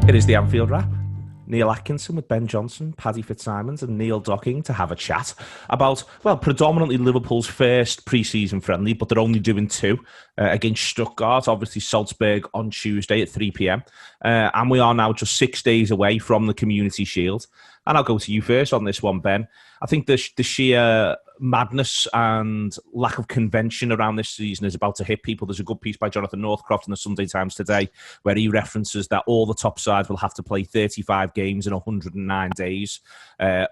It is the Anfield Wrap. Neil Atkinson with Ben Johnson, Paddy Fitzsimons and Neil Docking to have a chat about, well, predominantly Liverpool's first pre-season friendly, but they're only doing two against Stuttgart, obviously Salzburg on Tuesday at 3 p.m. And we are now just 6 days away from the Community Shield. And I'll go to you first on this one, Ben. I think the sheer madness and lack of convention around this season is about to hit people. There's a good piece by Jonathan Northcroft in the Sunday Times today where he references that all the top sides will have to play 35 games in 109 days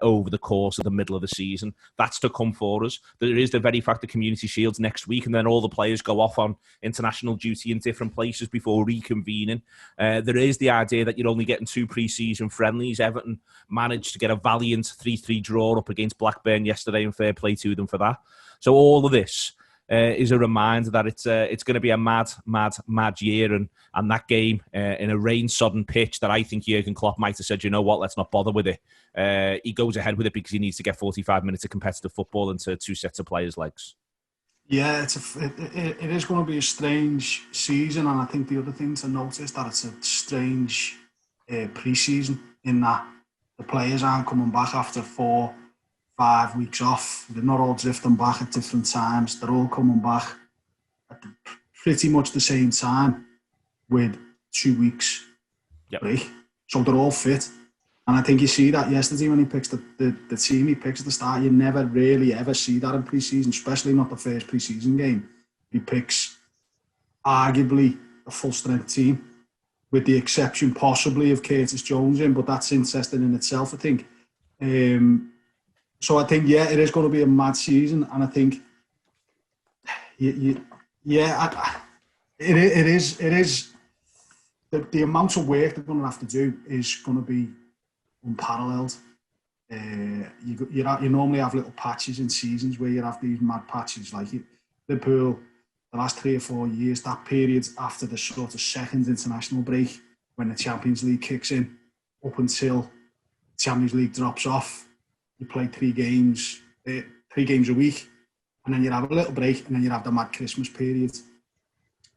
over the course of the middle of the season. That's to come for us. There is the very fact that Community Shield's next week and then all the players go off on international duty in different places before reconvening. There is the idea that you're only getting two pre-season friendlies. Everton managed to get a valiant 3-3 draw up against Blackburn yesterday, and fair play to them for that. So all of this is a reminder that it's going to be a mad year, and that game in a rain-sodden pitch that I think Jurgen Klopp might have said, you know what, let's not bother with it. He goes ahead with it because he needs to get 45 minutes of competitive football into two sets of players' legs. Yeah, it is going to be a strange season, and I think the other thing to notice is that it's a strange pre-season in that the players aren't coming back after 4-5 weeks off. They're not all drifting back at different times. They're all coming back at pretty much the same time with 2 weeks break. So they're all fit. And I think you see that yesterday when he picks the team he picks at the start. You never really ever see that in pre-season, especially not the first pre-season game. He picks arguably a full-strength team, with the exception possibly of Curtis Jones in, but that's interesting in itself, I think. So I think, yeah, it is going to be a mad season, and I think, it is. The amount of work they're going to have to do is going to be unparalleled. You normally have little patches in seasons where you have these mad patches, like Liverpool. The last 3 or 4 years, that period after the sort of second international break, when the Champions League kicks in, up until the Champions League drops off, you play 3 games a week, and then you have a little break, and then you have the mad Christmas period,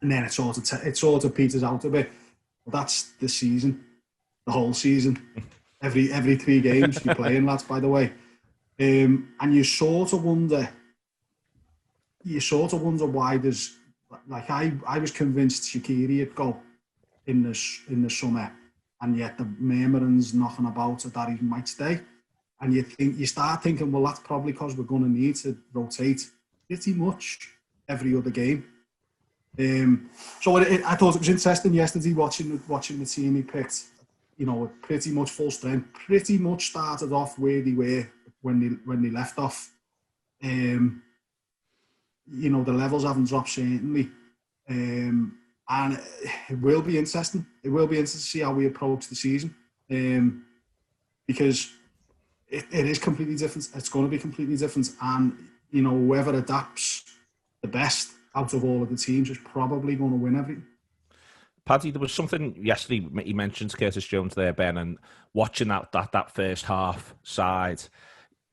and then it sort of peters out a bit. But that's the season, the whole season. Every 3 games you're playing, lads, by the way, and you sort of wonder why there's, like, I was convinced Shaqiri would go in the summer, and yet the murmurings knocking about that he might stay, and you start thinking, well, that's probably because we're going to need to rotate pretty much every other game. So I thought it was interesting yesterday watching the team he picked. You know, pretty much full strength, pretty much started off where they were when they left off. You know, the levels haven't dropped certainly, and it will be interesting. It will be interesting to see how we approach the season, because it is completely different. It's going to be completely different, and you know, whoever adapts the best out of all of the teams is probably going to win everything. Paddy, there was something yesterday, he mentioned Curtis Jones there, Ben, and watching that first half side,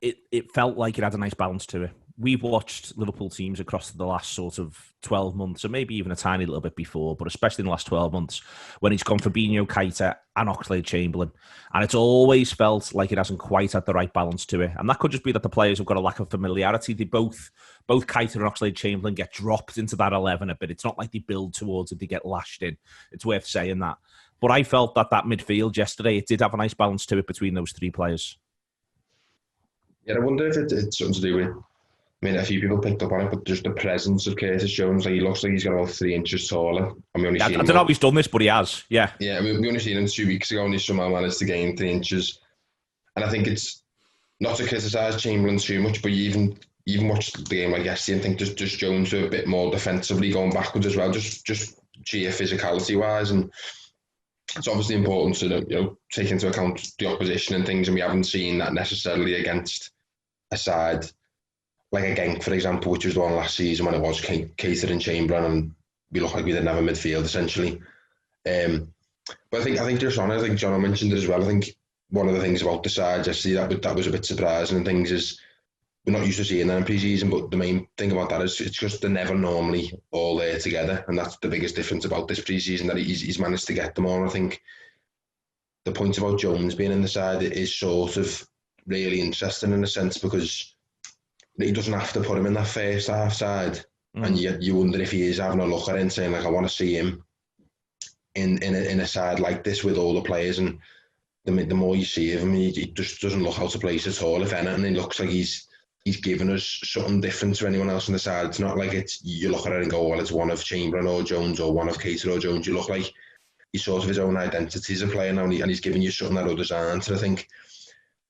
it felt like it had a nice balance to it. We've watched Liverpool teams across the last sort of 12 months, or maybe even a tiny little bit before, but especially in the last 12 months, when he's gone Fabinho, Keita and Oxlade-Chamberlain. And it's always felt like it hasn't quite had the right balance to it. And that could just be that the players have got a lack of familiarity. They both Keita and Oxlade-Chamberlain get dropped into that 11 a bit. It's not like they build towards it, they get lashed in. It's worth saying that. But I felt that midfield yesterday, it did have a nice balance to it between those 3 players. Yeah, I wonder if it's something to do with, I mean, a few people picked up on it, but just the presence of Curtis Jones. Like, he looks like he's got about 3 inches taller. I don't know how he's done this, but he has. Yeah. Yeah, I mean, we only seen him 2 weeks ago, and he somehow managed to gain 3 inches. And I think it's not to criticise Chamberlain too much, but you even watch the game like yesterday and think just Jones a bit more defensively going backwards as well, just sheer physicality wise. And it's obviously important to take into account the opposition and things, and we haven't seen that necessarily against a side like a Genk, for example, which was the one last season when it was Keita and Chamberlain, and we looked like we didn't have a midfield essentially. But I think just on it, I think John mentioned it as well. I think one of the things about the sides, I see that was a bit surprising, and things is we're not used to seeing that in pre-season. But the main thing about that is it's just they're never normally all there together, and that's the biggest difference about this pre-season, that he's managed to get them all. I think the point about Jones being in the side is sort of really interesting in a sense, because he doesn't have to put him in that first half side. And you wonder if he is having a look at it and saying, like, I want to see him in a side like this with all the players. And the more you see of him, he just doesn't look out of place at all. If anything, he looks like he's given us something different to anyone else on the side. It's not like you look at it and go, well, it's one of Chamberlain or Jones or one of Keita or Jones. You look like he's sort of his own identity as a player now, and he's giving you something that others aren't. And I think,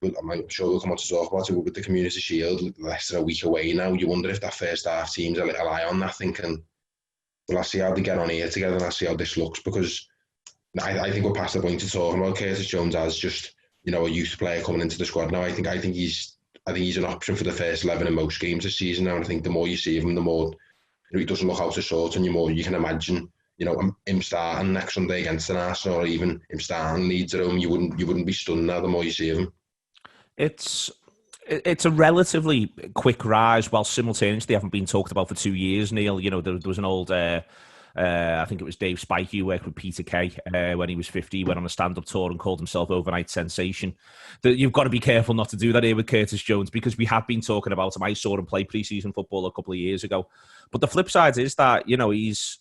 I'm sure we'll come on to talk about it with the Community Shield less than a week away now. You wonder if that first half team's a little eye on that, thinking, well, I'll see how they get on here together and I'll see how this looks, because I think we're past the point of talking about Curtis Jones as just, a youth player coming into the squad now. I think he's an option for the first 11 in most games this season now, and I think the more you see of him, the more he doesn't look out of sort, and the more you can imagine, him starting next Sunday against an Arsenal, or even him starting Leeds at home. You wouldn't be stunned now the more you see of him. It's a relatively quick rise, while simultaneously haven't been talked about for 2 years, Neil. There was an old, I think it was Dave Spikey, who worked with Peter Kay when he was 50, went on a stand-up tour and called himself Overnight Sensation. You've got to be careful not to do that here with Curtis Jones, because we have been talking about him. I saw him play pre-season football a couple of years ago. But the flip side is that, he's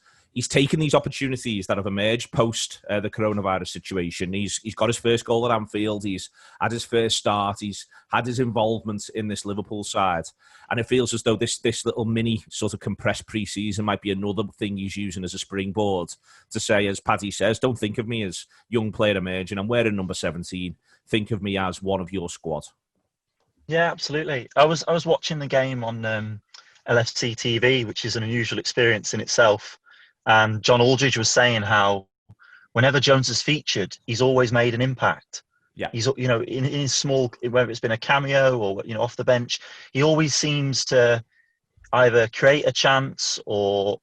taken these opportunities that have emerged post the coronavirus situation. He's got his first goal at Anfield. He's had his first start. He's had his involvement in this Liverpool side. And it feels as though this little mini sort of compressed pre-season might be another thing he's using as a springboard to say, as Paddy says, don't think of me as young player emerging. I'm wearing number 17. Think of me as one of your squad. Yeah, absolutely. I was watching the game on LFC TV, which is an unusual experience in itself. And John Aldridge was saying how whenever Jones is featured, he's always made an impact. Yeah. He's, in his small, whether it's been a cameo or, off the bench, he always seems to either create a chance or,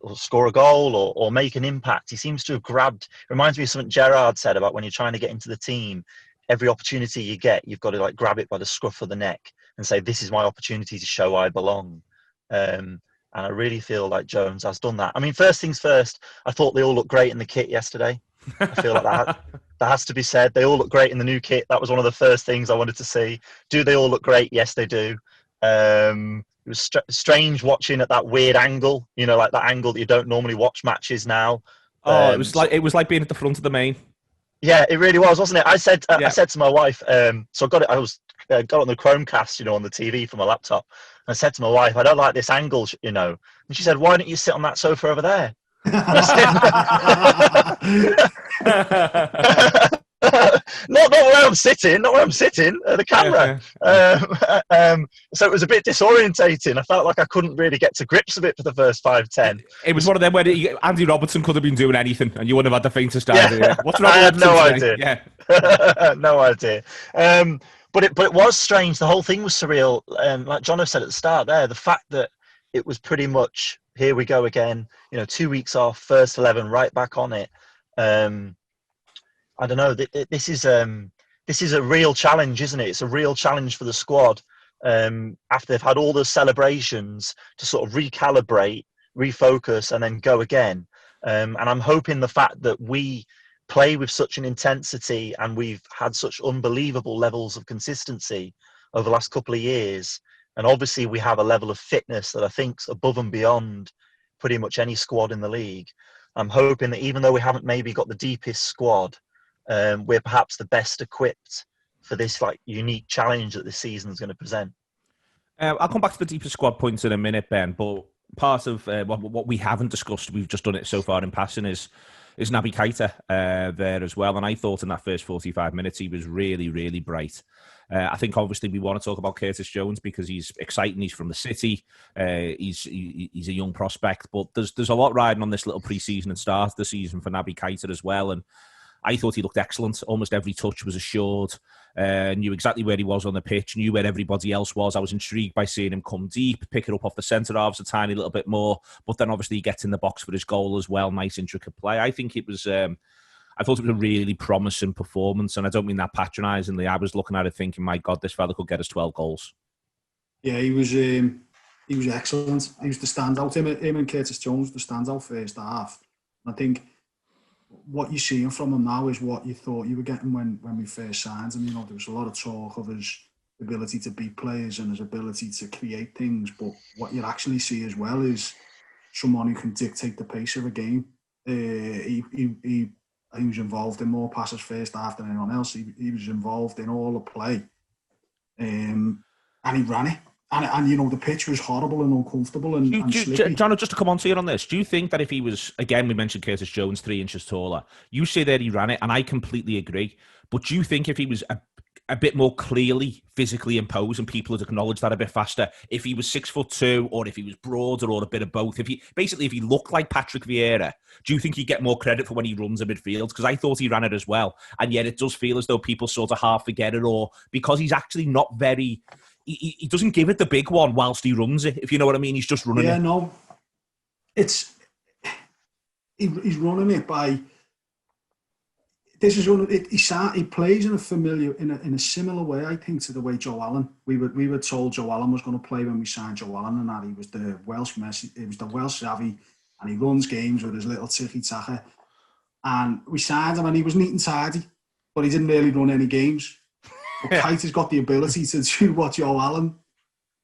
or score a goal or make an impact. He seems to have grabbed, reminds me of something Gerrard said about when you're trying to get into the team, every opportunity you get, you've got to grab it by the scruff of the neck and say, this is my opportunity to show I belong. And I really feel like Jones has done that. I mean, first things first, I thought they all looked great in the kit yesterday. I feel like that has to be said. They all look great in the new kit. That was one of the first things I wanted to see. Do they all look great? Yes, they do. It was strange watching at that weird angle, like that angle that you don't normally watch matches now. Oh, it was like being at the front of the main. Yeah, it really was, wasn't it? I said to my wife, so I got on the Chromecast, on the TV from my laptop. And I said to my wife, I don't like this angle, And she said, why don't you sit on that sofa over there? Not where I'm sitting, the camera. So it was a bit disorientating. I felt like I couldn't really get to grips with it for the first 5-10. It was one of them where Andy Robertson could have been doing anything and you wouldn't have had the faintest idea. What's wrong with no idea. Yeah. No idea. But it was strange. The whole thing was surreal. Like John said at the start there, the fact that it was pretty much, here we go again, 2 weeks off, first 11, right back on it. I don't know. This is a real challenge, isn't it? It's a real challenge for the squad after they've had all those celebrations to sort of recalibrate, refocus, and then go again. And I'm hoping the fact that we play with such an intensity and we've had such unbelievable levels of consistency over the last couple of years, and obviously we have a level of fitness that I think's above and beyond pretty much any squad in the league. I'm hoping that even though we haven't maybe got the deepest squad, we're perhaps the best equipped for this unique challenge that this season is going to present. I'll come back to the deepest squad points in a minute, Ben, but part of what we haven't discussed, we've just done it so far in passing, is Naby Keita there as well. And I thought in that first 45 minutes he was really, really bright. I think obviously we want to talk about Curtis Jones because he's exciting. He's from the city. He's a young prospect, but there's a lot riding on this little pre-season and start of the season for Naby Keita as well. And I thought he looked excellent. Almost every touch was assured. Knew exactly where he was on the pitch, knew where everybody else was. I was intrigued by seeing him come deep, pick it up off the centre halves a tiny little bit more, but then obviously he gets in the box for his goal as well. Nice intricate play. I think it was... I thought it was a really promising performance, and I don't mean that patronisingly. I was looking at it thinking, my God, this fella could get us 12 goals. Yeah, he was excellent. He was the standout. Him and Curtis Jones, the standout first half. I think what you're seeing from him now is what you thought you were getting when we first signed him. You know, there was a lot of talk of his ability to beat players and his ability to create things, but what you actually see as well is someone who can dictate the pace of a game. He was involved in more passes first half than anyone else. He was involved in all the play, and he ran it. And you know, the pitch was horrible and uncomfortable and slippy. John, just to come on to you on this, do you think that if he was, again, we mentioned Curtis Jones, 3 inches taller, you say that he ran it, and I completely agree, but do you think if he was a bit more clearly physically imposed and people would acknowledge that a bit faster, if he was 6'2", or if he was broader, or a bit of both, if he looked like Patrick Vieira, do you think he'd get more credit for when he runs a midfield? Because I thought he ran it as well, and yet it does feel as though people sort of half forget it, or because he's actually not very... He doesn't give it the big one whilst he runs it, if you know what I mean. He's just running it. Yeah, no. He's running it by... He plays in a familiar, in a similar way, I think, to the way Joe Allen. We were told Joe Allen was going to play when we signed Joe Allen, and that he was the Welsh Messi, he was the Welsh savvy, and he runs games with his little tiki-taka. And we signed him, and he was neat and tidy, but he didn't really run any games. But Kite has got the ability to do what Joe Allen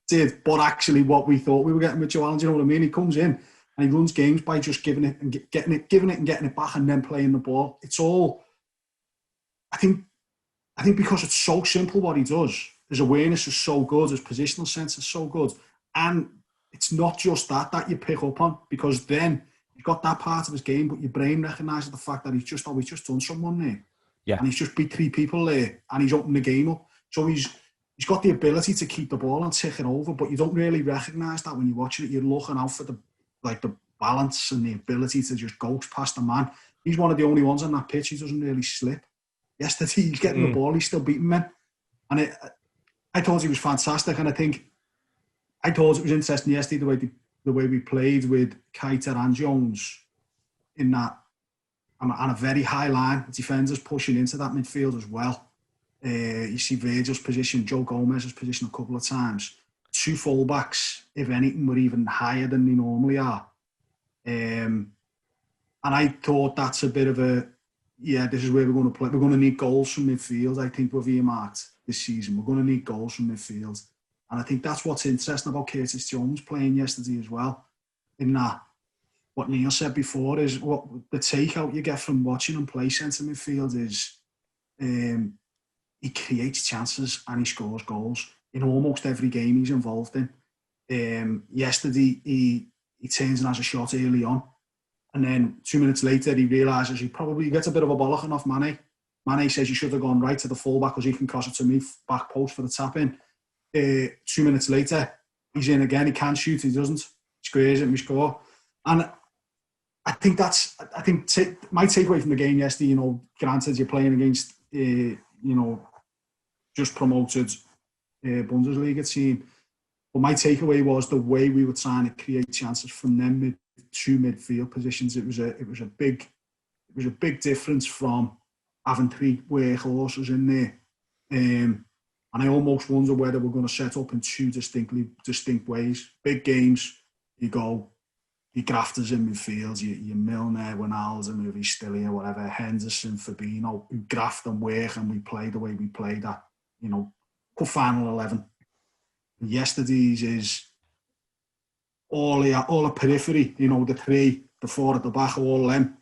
did, but actually what we thought we were getting with Joe Allen. Do you know what I mean? He comes in and he runs games by just giving it and getting it back, and then playing the ball. It's all, I think because it's so simple what he does. His awareness is so good, his positional sense is so good, and it's not just that you pick up on, because then you've got that part of his game, but your brain recognises the fact that he's just done someone there. Yeah. And he's just beat 3 people there, and he's opened the game up. So he's got the ability to keep the ball and tick it over, but you don't really recognise that when you're watching it. You're looking out for the balance and the ability to just go past the man. He's one of the only ones on that pitch who doesn't really slip. Yesterday, he's getting the ball, he's still beating men. And I thought he was fantastic, and I thought it was interesting yesterday the way we played with Keita and Jones in that, and a very high line, defenders pushing into that midfield as well. You see Virgil's position, Joe Gomez's position a couple of times. 2 fullbacks, if anything, were even higher than they normally are. And I thought that's a bit of this is where we're going to play. We're going to need goals from midfield, I think we've earmarked this season. We're going to need goals from midfield. And I think that's what's interesting about Curtis Jones playing yesterday as well, in that, what Neil said before is what the takeout you get from watching him play centre midfield is he creates chances and he scores goals in almost every game he's involved in. Yesterday, he turns and has a shot early on, and then 2 minutes later he realises he probably gets a bit of a bollocking off Mane. Mane says you should have gone right to the fullback because he can cross it to me, back post for the tap in. 2 minutes later, he's in again, he can shoot, he doesn't. He squares it and we score. And I think my takeaway from the game yesterday, granted you're playing against, just promoted Bundesliga team, but my takeaway was the way we were trying to create chances from them two midfield positions. It was a big difference from having 3 workhorses in there, and I almost wonder whether we're going to set up in 2 distinct ways. Big games, you go. Your grafters in midfield, your Milner, Wijnaldum, who he's still here, whatever, Henderson, Fabinho, who graft and work, and we play the way we played that, good final 11. And yesterday's is all the periphery, the 3, the 4 at the back, all them.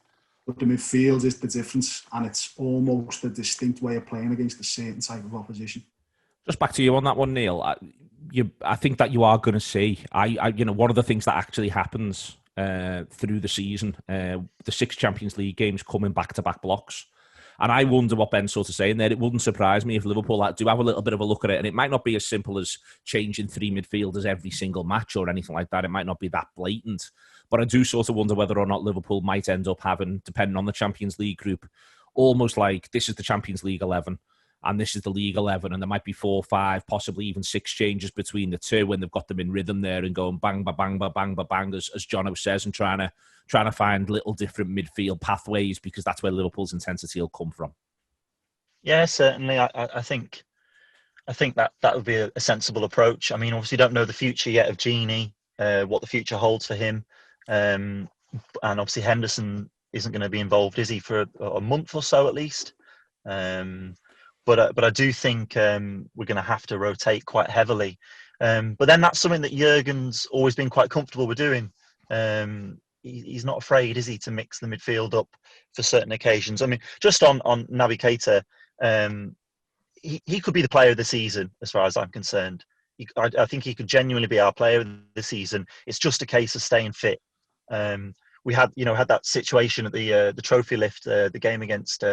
But the midfield is the difference, and it's almost a distinct way of playing against a certain type of opposition. Just back to you on that one, Neil. I think that you are going to see. One of the things that actually happens through the season, the 6 Champions League games coming back-to-back blocks. And I wonder what Ben's sort of saying there. It wouldn't surprise me if Liverpool do have a little bit of a look at it, and it might not be as simple as changing 3 midfielders every single match or anything like that. It might not be that blatant. But I do sort of wonder whether or not Liverpool might end up having, depending on the Champions League group, almost like this is the Champions League 11 and this is the League 11, and there might be 4, 5, possibly even 6 changes between the 2 when they've got them in rhythm there and going bang, ba, bang, ba, bang, ba, bang, as Jono says, and trying to find little different midfield pathways, because that's where Liverpool's intensity will come from. Yeah, certainly. I think that would be a sensible approach. I mean, obviously, don't know the future yet of Gini, what the future holds for him, and obviously Henderson isn't going to be involved, is he, for a month or so at least? But I do think we're going to have to rotate quite heavily. But then that's something that Jurgen's always been quite comfortable with doing. He's not afraid, is he, to mix the midfield up for certain occasions. I mean, just on Naby Keita, he could be the player of the season as far as I'm concerned. I think he could genuinely be our player of the season. It's just a case of staying fit. We had that situation at the trophy lift, the game against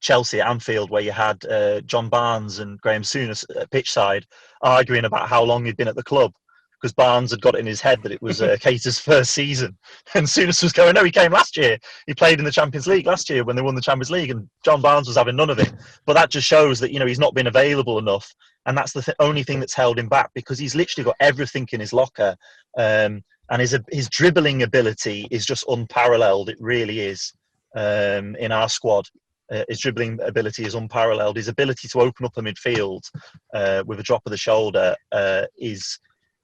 Chelsea at Anfield, where you had John Barnes and Graham Souness at pitchside arguing about how long he'd been at the club, because Barnes had got it in his head that it was Keita's first season, and Souness was going, no, he came last year. He played in the Champions League last year when they won the Champions League, and John Barnes was having none of it. But that just shows that he's not been available enough, and that's the only thing that's held him back, because he's literally got everything in his locker, and his dribbling ability is just unparalleled. It really is in our squad. His dribbling ability is unparalleled. His ability to open up a midfield with a drop of the shoulder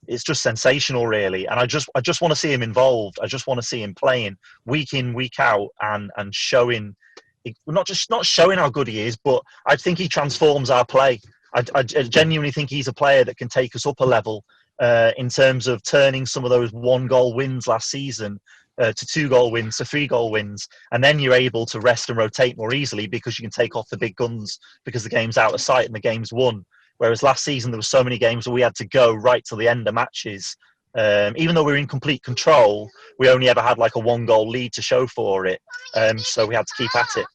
it's just sensational, really. And I just want to see him involved. I just want to see him playing week in, week out, and showing, not showing how good he is, but I think he transforms our play. I genuinely think he's a player that can take us up a level in terms of turning some of those 1-goal wins last season to 2-goal wins, to 3-goal wins, and then you're able to rest and rotate more easily because you can take off the big guns because the game's out of sight and the game's won. Whereas last season there were so many games where we had to go right till the end of matches. Even though we were in complete control, we only ever had like a 1-goal lead to show for it. So we had to keep at it.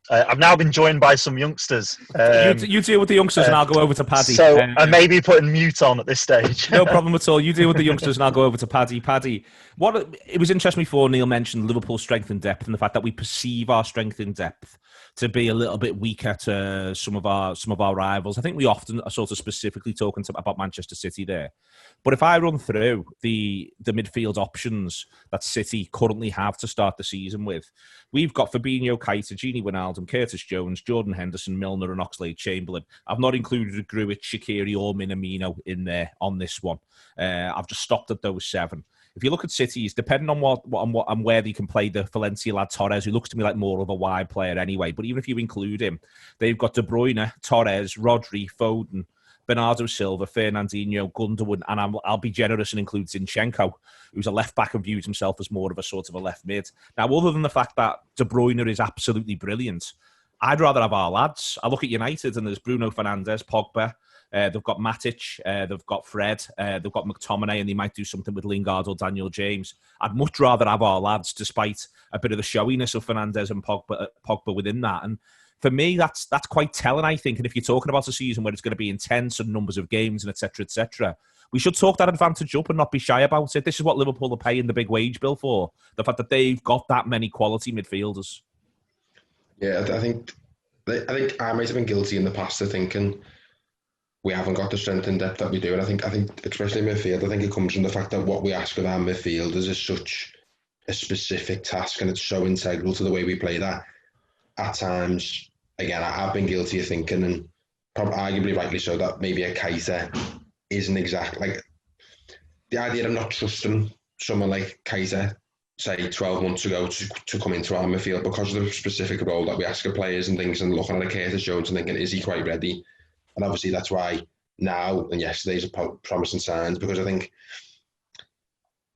I've now been joined by some youngsters. You deal with the youngsters and I'll go over to Paddy. So I may be putting mute on at this stage. No problem at all. You deal with the youngsters and I'll go over to Paddy. Paddy, it was interesting before Neil mentioned Liverpool's strength in depth, and the fact that we perceive our strength in depth to be a little bit weaker to some of our rivals. I think we often are sort of specifically talking about Manchester City there. But if I run through the midfield options that City currently have to start the season with, we've got Fabinho, Keita, Gini Wijnaldum, Curtis Jones, Jordan Henderson, Milner and Oxlade-Chamberlain. I've not included Grujic, Shaqiri or Minamino in there on this one. I've just stopped at those 7. If you look at City's, depending on what and where they can play the Valencia lad Torres, who looks to me like more of a wide player anyway, but even if you include him, they've got De Bruyne, Torres, Rodri, Foden, Bernardo Silva, Fernandinho, Gundogan, and I'll be generous and include Zinchenko, who's a left-back and views himself as more of a sort of a left mid. Now, other than the fact that De Bruyne is absolutely brilliant, I'd rather have our lads. I look at United and there's Bruno Fernandes, Pogba, they've got Matic, they've got Fred, they've got McTominay, and they might do something with Lingard or Daniel James. I'd much rather have our lads, despite a bit of the showiness of Fernandes and Pogba within that. And for me, that's quite telling, I think. And if you're talking about a season where it's going to be intense and numbers of games and etc., we should talk that advantage up and not be shy about it. This is what Liverpool are paying the big wage bill for, the fact that they've got that many quality midfielders. Yeah, I think I might have been guilty in the past of thinking we haven't got the strength and depth that we do. And I think especially midfield, I think it comes from the fact that what we ask of our midfielders is such a specific task, and it's so integral to the way we play that at times, again, I've been guilty of thinking, and probably arguably rightly so, that maybe a Keita isn't exactly like the idea of not trusting someone like Keita, say 12 months ago, to come into our midfield because of the specific role that we ask of players and things, and looking at a Curtis Jones and thinking, is he quite ready? And obviously that's why now and yesterday's are promising signs, because I think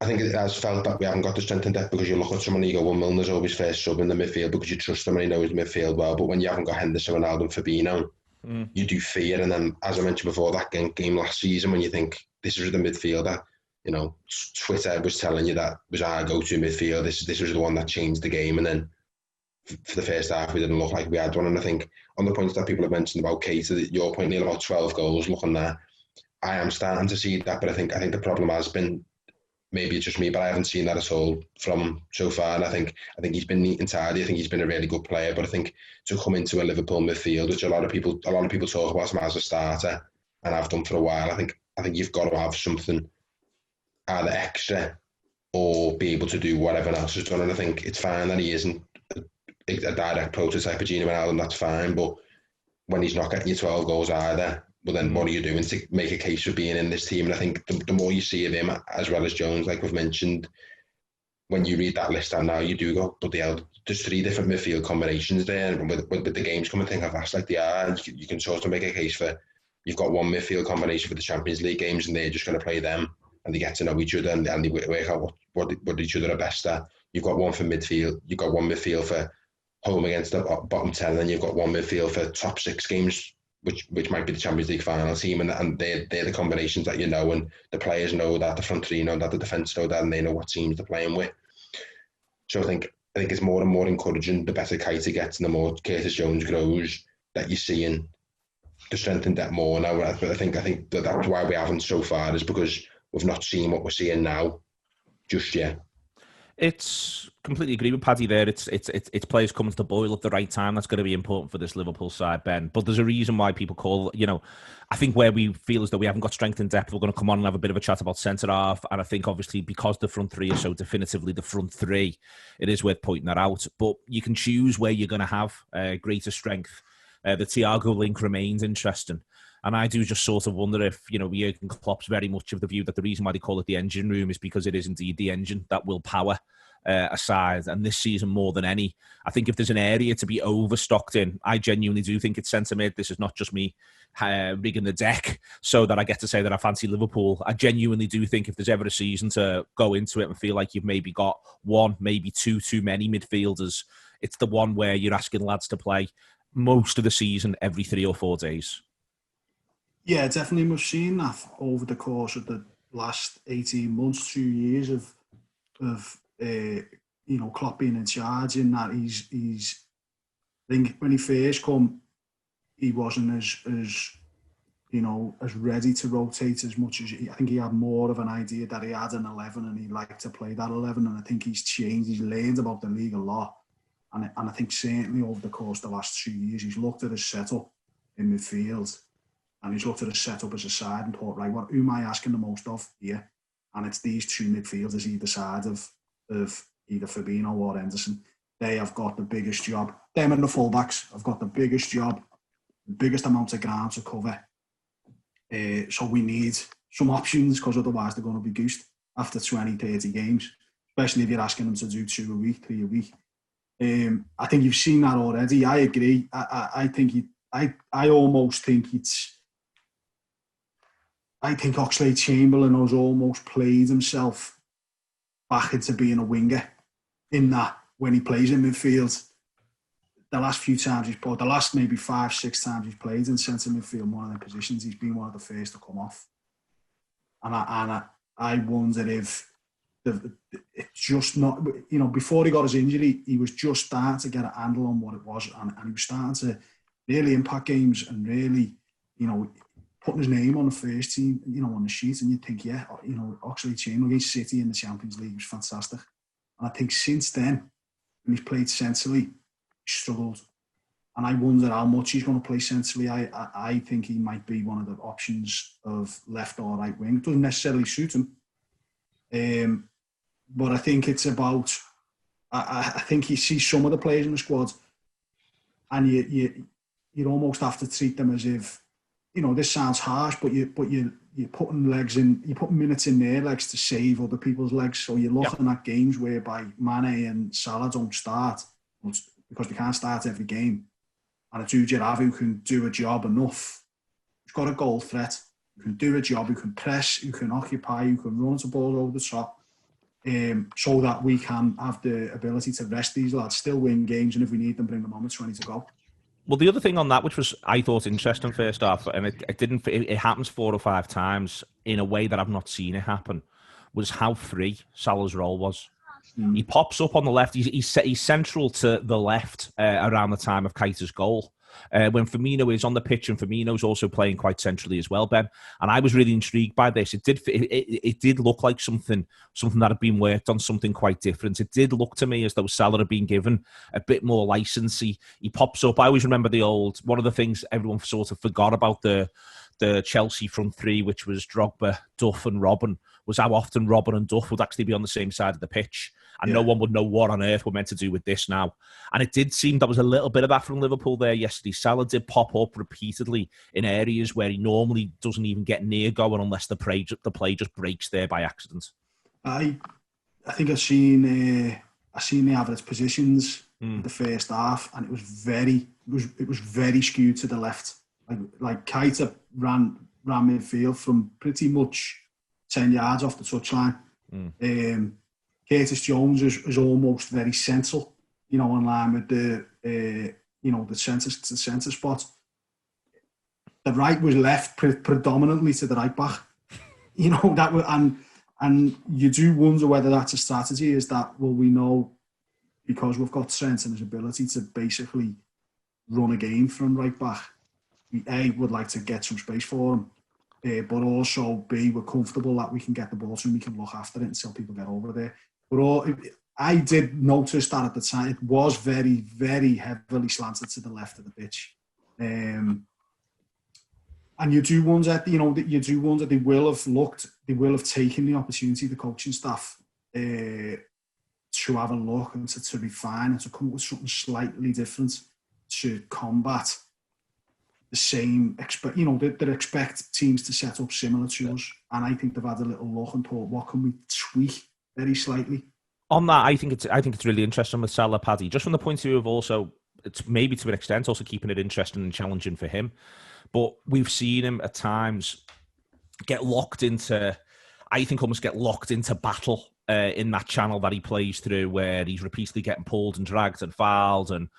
it has felt that we haven't got the strength and depth, because you look at someone and you go, well, Milner's always first sub in the midfield because you trust him and he knows midfield well. But when you haven't got Henderson, Ronaldo and Fabinho, you do fear. And then, as I mentioned before, that game last season, when you think this is the midfielder, Twitter was telling you that was our go-to midfield. This was the one that changed the game. And then for the first half, we didn't look like we had one. And I think on the points that people have mentioned about Keita, your point, Neil, about 12 goals, looking there, I am starting to see that. But I think the problem has been, maybe it's just me, but I haven't seen that at all from so far. And I think he's been neat and tidy. I think he's been a really good player. But I think to come into a Liverpool midfield, which a lot of people talk about him as a starter, and I've done for a while, I think you've got to have something either extra or be able to do whatever else is done. And I think it's fine that he isn't a direct prototype of Gini Wijnaldum, that's fine. But when he's not getting you 12 goals either, well, then what are you doing to make a case for being in this team? And I think the more you see of him, as well as Jones, like we've mentioned, when you read that list out now, you do go, but there's 3 different midfield combinations there, and with the games coming, think how fast like they are, and you can sort of make a case for, you've got one midfield combination for the Champions League games, and they're just going to play them, and they get to know each other, and they work out what each other are best at. You've got one for midfield, you've got one midfield for home against the bottom 10, and you've got one midfield for top 6 games, which might be the Champions League final team, and they're the combinations that you know, and the players know that, the front 3 know that, the defence know that, and they know what teams they're playing with. So I think it's more and more encouraging, the better Keita gets and the more Curtis Jones grows, that you're seeing the strength in that more now. But I think that's why we haven't so far, is because we've not seen what we're seeing now just yet. It's completely agree with Paddy there. It's players coming to the boil at the right time. That's going to be important for this Liverpool side, Ben. But there's a reason why people call, I think where we feel as though we haven't got strength in depth, we're going to come on and have a bit of a chat about centre-half. And I think obviously because the front 3 is so definitively the front 3, it is worth pointing that out. But you can choose where you're going to have greater strength. The Thiago link remains interesting. And I do just sort of wonder if, Jurgen Klopp's very much of the view that the reason why they call it the engine room is because it is indeed the engine that will power a side. And this season, more than any, I think if there's an area to be overstocked in, I genuinely do think it's centre mid. This is not just me rigging the deck so that I get to say that I fancy Liverpool. I genuinely do think if there's ever a season to go into it and feel like you've maybe got 1, maybe 2 too many midfielders, it's the one where you're asking lads to play most of the season every 3 or 4 days. Yeah, definitely. We've seen that over the course of the last 18 months, 2 years of Klopp being in charge. In that he's I think when he first come, he wasn't as ready to rotate as much as I think he had more of an idea that he had an 11 and he liked to play that 11. And I think he's changed. He's learned about the league a lot, and I think certainly over the course of the last 2 years, he's looked at his setup in midfield. And he's looked at his setup as a side and thought, right, who am I asking the most of here? And it's these 2 midfielders either side of either Fabinho or Henderson. They have got the biggest job. Them and the fullbacks have got the biggest job, the biggest amount of ground to cover. So we need some options, because otherwise they're going to be goosed after 20, 30 games, especially if you're asking them to do 2 a week, 3 a week. I think you've seen that already. I agree. I almost think I think Oxlade-Chamberlain has almost played himself back into being a winger, in that when he plays in midfield, the last few times he's played, the last maybe 5-6 times he's played in centre midfield, one of the positions, he's been one of the first to come off. And I wonder if it's just not, before he got his injury, he was just starting to get a handle on what it was, and he was starting to really impact games and really, putting his name on the first team, on the sheet, and you think, yeah, Oxlade-Chamberlain against City in the Champions League was fantastic. And I think since then, when he's played centrally, he struggled. And I wonder how much he's going to play centrally. I think he might be one of the options of left or right wing. It doesn't necessarily suit him. But I think it's about, I think you see some of the players in the squad, and you almost have to treat them as if, this sounds harsh, but you're putting legs in, you're putting minutes in their legs to save other people's legs. So you're looking at games whereby Mane and Salah don't start because they can't start every game. And a dude you have who can do a job enough, who's got a goal threat, who can do a job, who can press, who can occupy, who can run the ball over the top, so that we can have the ability to rest these lads, still win games, and if we need them, bring them on with 20 to go. Well, the other thing on that, which was I thought interesting first off, and it happens 4 or 5 times in a way that I've not seen it happen, was how free Salah's role was. He pops up on the left. He's central to the left around the time of Keita's goal. When Firmino is on the pitch, and Firmino's also playing quite centrally as well, Ben. And I was really intrigued by this. It did look like something that had been worked on, something quite different. It did look to me as though Salah had been given a bit more license. He pops up. I always remember one of the things everyone sort of forgot about the Chelsea front 3, which was Drogba, Duff and Robben, was how often Robben and Duff would actually be on the same side of the pitch. And no one would know what on earth we're meant to do with this now. And it did seem there was a little bit of that from Liverpool there yesterday. Salah did pop up repeatedly in areas where he normally doesn't even get near going unless the play just breaks there by accident. I I think I seen the average positions in the first half, and it was very skewed to the left. Like Keita ran midfield from pretty much 10 yards off the touchline. Curtis Jones is almost very central, in line with the centre spot. The right was left predominantly to the right back. And you do wonder whether that's a strategy. Is that, well, we know because we've got Trent and his ability to basically run a game from right back. We would like to get some space for him, but also B, we're comfortable that we can get the ball to him, we can look after it until people get over there. But I did notice that at the time it was very, very heavily slanted to the left of the pitch. And you do wonder, they will have taken the opportunity, the coaching staff, to have a look and to refine and to come up with something slightly different to combat the same. They expect teams to set up similar to us, and I think they've had a little look and thought, what can we tweak very slightly? On that, I think it's really interesting with Salah, Paddy, just from the point of view of also, it's maybe to an extent also keeping it interesting and challenging for him. But we've seen him at times almost get locked into battle in that channel that he plays through, where he's repeatedly getting pulled and dragged and fouled, and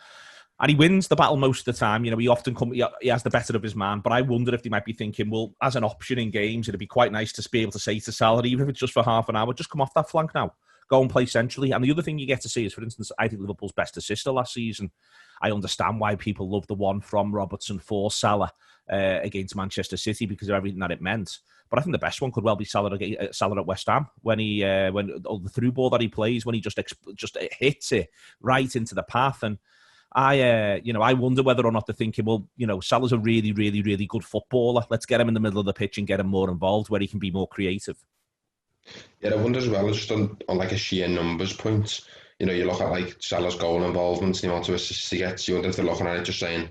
he wins the battle most of the time. He often he has the better of his man. But I wonder if they might be thinking, well, as an option in games, it'd be quite nice to be able to say to Salah, even if it's just for half an hour, just come off that flank now, go and play centrally. And the other thing you get to see is, for instance, I think Liverpool's best assister last season. I understand why people love the one from Robertson for Salah against Manchester City because of everything that it meant. But I think the best one could well be Salah at West Ham when the through ball that he plays, when he just hits it right into the path. And I wonder whether or not they're thinking, well, Salah's a really, really, really good footballer. Let's get him in the middle of the pitch and get him more involved where he can be more creative. Yeah, I wonder as well, just on like a sheer numbers point, you look at like Salah's goal involvement, the amount of assists he gets, you wonder if they're looking at it just saying,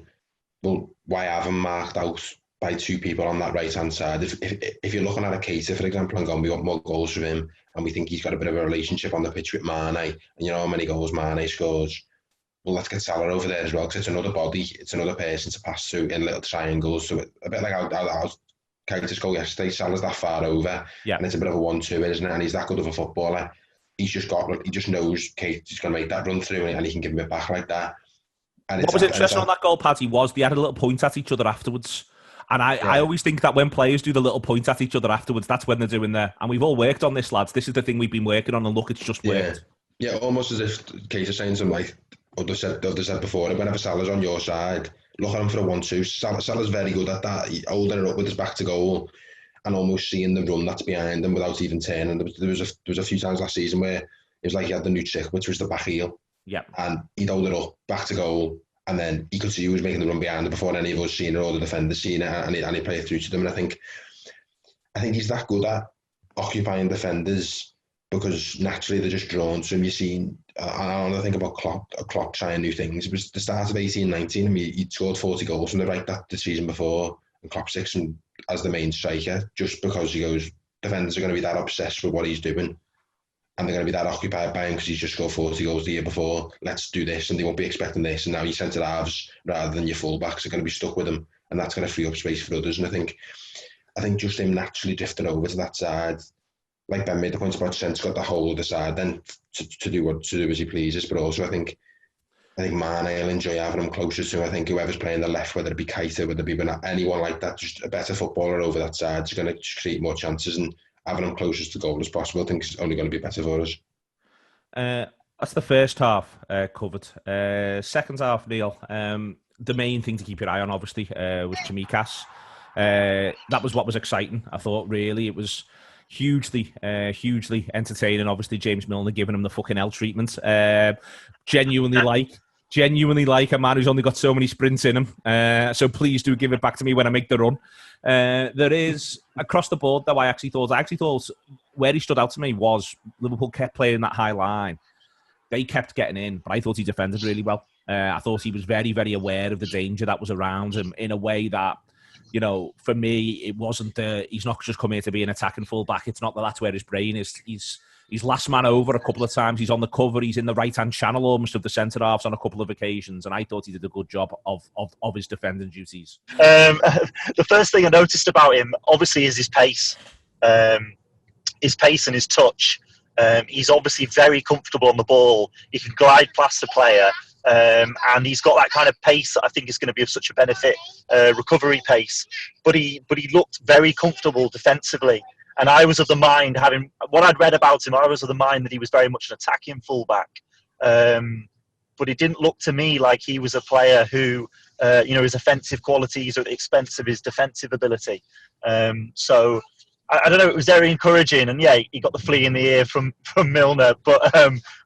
well, why have him marked out by two people on that right-hand side? If you're looking at a Keita, for example, and going, we want more goals from him, and we think he's got a bit of a relationship on the pitch with Mane, and you know how many goals Mane scores, well, let's get Salah over there as well, because it's another body, it's another person to pass through in little triangles. So a bit like how Keita's goal yesterday, Salah's that far over, and it's a bit of a 1-2, isn't it? And he's that good of a footballer. He just knows Keita's going to make that run through, and he can give him it back like that. And what was interesting on that goal, Paddy, was they had a little point at each other afterwards. And I always think that when players do the little point at each other afterwards, that's when they're doing their... And we've all worked on this, lads. This is the thing we've been working on, and look, it's just worked. Yeah, almost as if Keita's saying something like, they've said before, whenever Salah's on your side, look at him for a 1-2. Salah's very good at that, holding it up with his back to goal and almost seeing the run that's behind him without even turning. There was a few times last season where it was like he had the new trick, which was the back heel. Yeah. And he'd hold it up, back to goal, and then he could see who was making the run behind him before any of us seen it or the defenders seen it, and he played through to them. And I think he's that good at occupying defenders because naturally they're just drawn to him. You've seen, I think about Klopp trying new things. It was the start of 18-19, and he'd scored 40 goals from the right back the season before, and Klopp sticks him as the main striker just because he goes, defenders are going to be that obsessed with what he's doing, and they're going to be that occupied by him because he's just scored 40 goals the year before. Let's do this, and they won't be expecting this. And now your centre halves rather than your full-backs are going to be stuck with him, and that's going to free up space for others. And I think just him naturally drifting over to that side, like Ben made the point about Trent's got the whole other side then to do as he pleases. But also I think Mane will enjoy having him closer to him. I think whoever's playing the left, whether it be Keita, whether it be anyone like that, just a better footballer over that side is going to create more chances, and having him closest to goal as possible, I think is only going to be better for us. That's the first half covered. Second half, Neil, the main thing to keep your eye on, obviously, was Tsimikas. That was what was exciting, I thought, really. It was hugely entertaining. Obviously, James Milner giving him the fucking L treatment. Genuinely like a man who's only got so many sprints in him. So please do give it back to me when I make the run. There is, across the board, though, I actually thought where he stood out to me was Liverpool kept playing that high line. They kept getting in, but I thought he defended really well. I thought he was very, very aware of the danger that was around him in a way that, for me, it wasn't he's not just come here to be an attacking fullback. It's not that that's where his brain is. He's He's last man over a couple of times. He's on the cover. He's in the right-hand channel almost of the centre-halves on a couple of occasions. And I thought he did a good job of his defending duties. The first thing I noticed about him, obviously, is his pace. His pace and his touch. He's obviously very comfortable on the ball. He can glide past the player. And he's got that kind of pace that I think is going to be of such a benefit, recovery pace. But he looked very comfortable defensively. And I was of the mind, having what I'd read about him, I was of the mind that he was very much an attacking fullback. But it didn't look to me like he was a player who, his offensive qualities are at the expense of his defensive ability. So I don't know. It was very encouraging, and yeah, he got the flea in the ear from Milner. But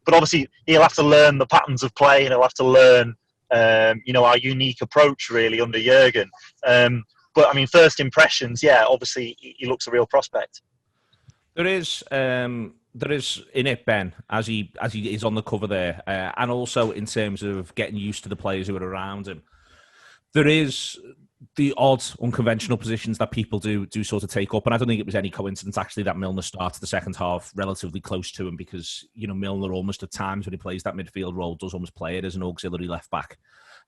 obviously he'll have to learn the patterns of play, and he'll have to learn, our unique approach really under Jurgen. But I mean, first impressions, yeah, obviously he looks a real prospect. There is in it, Ben, as he is on the cover there, and also in terms of getting used to the players who are around him. There is the odd unconventional positions that people do sort of take up, and I don't think it was any coincidence actually that Milner started the second half relatively close to him, because Milner almost at times when he plays that midfield role does almost play it as an auxiliary left back.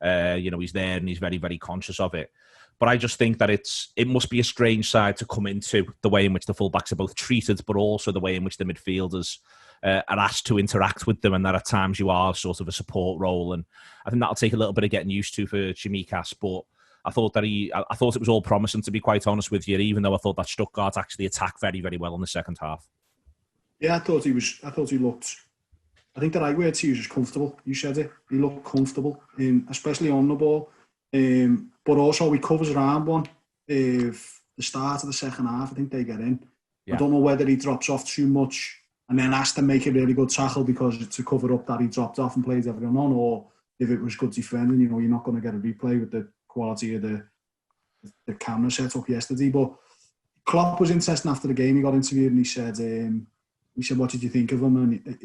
He's there and he's very, very conscious of it. But I just think that it must be a strange side to come into, the way in which the fullbacks are both treated, but also the way in which the midfielders are asked to interact with them, and that at times you are sort of a support role. And I think that'll take a little bit of getting used to for Tsimikas. But I thought it was all promising, to be quite honest with you, even though I thought that Stuttgart actually attacked very, very well in the second half. Yeah, I thought he looked. I think the right word to use is comfortable. You said it. He looked comfortable, especially on the ball. But also he covers around one. If the start of the second half, I think they get in. Yeah. I don't know whether he drops off too much and then has to make a really good tackle because to cover up that he dropped off and played everyone on, or if it was good defending, you're not going to get a replay with the quality of the camera set up yesterday. But Klopp was interesting after the game. He got interviewed and he said, what did you think of him? And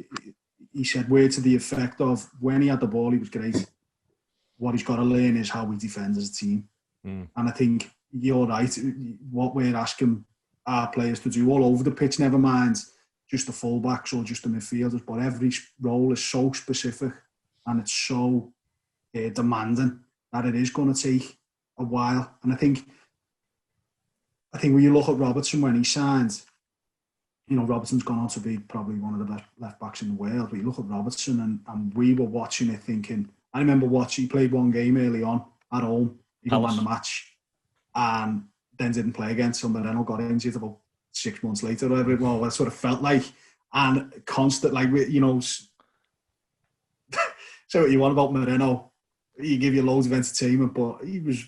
he said, word to the effect of, when he had the ball, he was great. What he's got to learn is how we defend as a team. And I think you're right. What we're asking our players to do all over the pitch, never mind just the fullbacks or just the midfielders, but every role is so specific and it's so demanding that it is going to take a while. And I think when you look at Robertson when he signed, Robertson's gone on to be probably one of the best left backs in the world. But you look at Robertson and we were watching it thinking, I remember he played one game early on at home. He won the match and then didn't play again. So Moreno got injured about 6 months later, or whatever it was. That sort of felt like. And constant, so what you want about Moreno, he give you loads of entertainment, but he was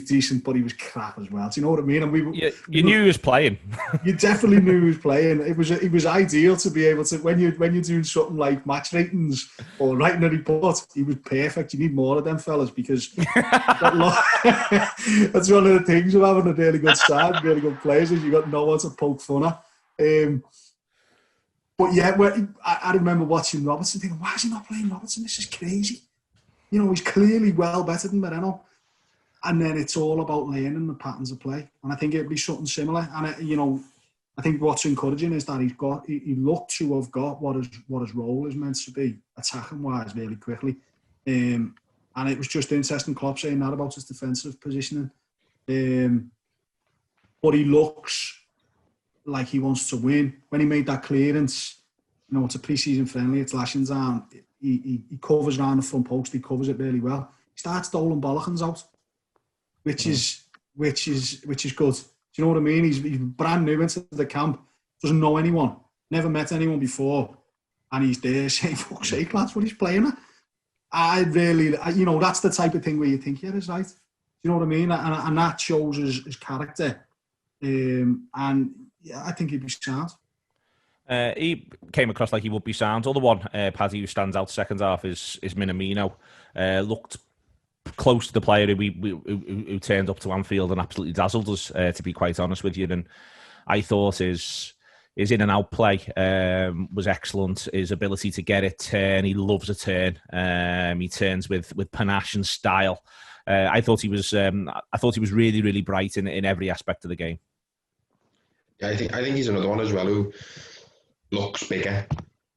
decent, but he was crap as well. Do you know what I mean? And you knew he was playing. You definitely knew he was playing. It was ideal to be able to, when you're doing something like match ratings or writing a report, he was perfect. You need more of them fellas, because that's one of the things of having a really good side, really good players, is you got no one to poke fun at. But yeah, I remember watching Robertson thinking, why is he not playing Robertson? This is crazy. He's clearly well better than Moreno. And then it's all about learning the patterns of play. And I think it'd be something similar. And, I think what's encouraging is that he looked to have got what his role is meant to be, attacking-wise, really quickly. And it was just interesting, Klopp saying that about his defensive positioning. But he looks like he wants to win. When he made that clearance, it's a pre-season friendly, it's lashing down. He covers around the front post. He covers it really well. He starts doling bollockins out, which is good. Do you know what I mean? He's brand new into the camp, doesn't know anyone, never met anyone before, and he's there saying, "Fuck's sake, lads, what he's playing at." That's the type of thing where you think, yeah, that's right. Do you know what I mean? And that shows his character. And yeah, I think he'd be sound. He came across like he would be sound. Other one, Paddy, who stands out second half is Minamino. Looked close to the player who turned up to Anfield and absolutely dazzled us, to be quite honest with you. And I thought his in and out play was excellent. His ability to get it, turn, he loves a turn. He turns with panache and style. I thought he was really, really bright in every aspect of the game. Yeah, I think he's another one as well who looks bigger.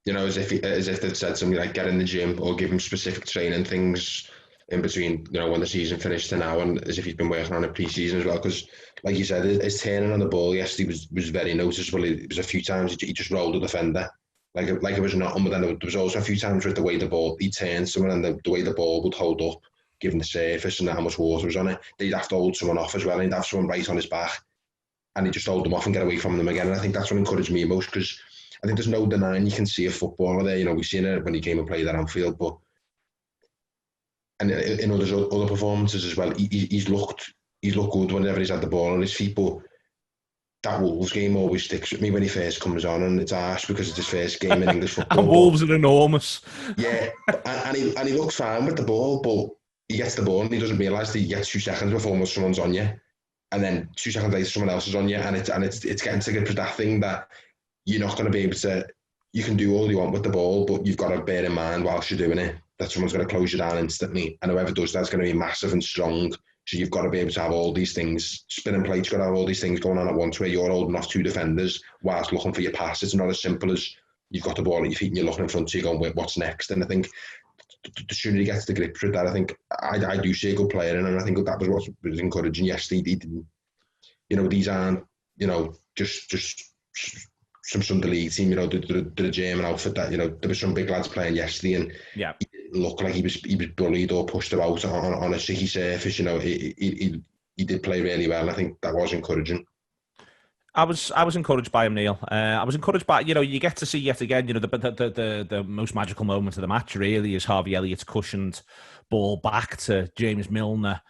You know, as if they'd said something like get in the gym or give him specific training things in between, you know, when the season finished to now, and as if he's been working on it pre-season as well. Because, like you said, his turning on the ball yesterday was very noticeable. It was a few times he just rolled the defender like it was nothing. But then there was also a few times with the way the ball he turned someone and the way the ball would hold up, given the surface and how much water was on it. They'd have to hold someone off as well, and he'd have someone right on his back, and he'd just hold them off and get away from them again. And I think that's what encouraged me most, because I think there's no denying you can see a footballer there. You know, we've seen it when he came and played at Anfield, but and in other performances as well, he's looked good whenever he's had the ball on his feet. But that Wolves game always sticks with me when he first comes on, and it's harsh because it's his first game in English football. And Wolves are enormous. Yeah, and he looks fine with the ball, but he gets the ball and he doesn't realise that he gets 2 seconds before someone's on you, and then 2 seconds later someone else is on you, and it's getting to that thing that you're not going to be able to. You can do all you want with the ball, but you've got to bear in mind whilst you're doing it that someone's going to close you down instantly, and whoever does that's going to be massive and strong. So you've got to be able to have all these things, spinning plates, you've got to have all these things going on at once where you're holding off 2 defenders whilst looking for your pass. It's not as simple as you've got the ball at your feet and you're looking in front of you going, what's next? And I think the sooner he gets the grips with that, I think I do see a good player in him, and I think that was what was encouraging yesterday. He didn't, you know, these aren't, you know, just some Sunday League team, you know, the German outfit that, you know, there were some big lads playing yesterday, and yeah, he didn't look like he was bullied or pushed about on a sticky surface. You know, he did play really well, and I think that was encouraging. I was encouraged by him, Neil. I was encouraged by, you know, you get to see yet again, you know, the most magical moment of the match really is Harvey Elliott's cushioned ball back to James Milner.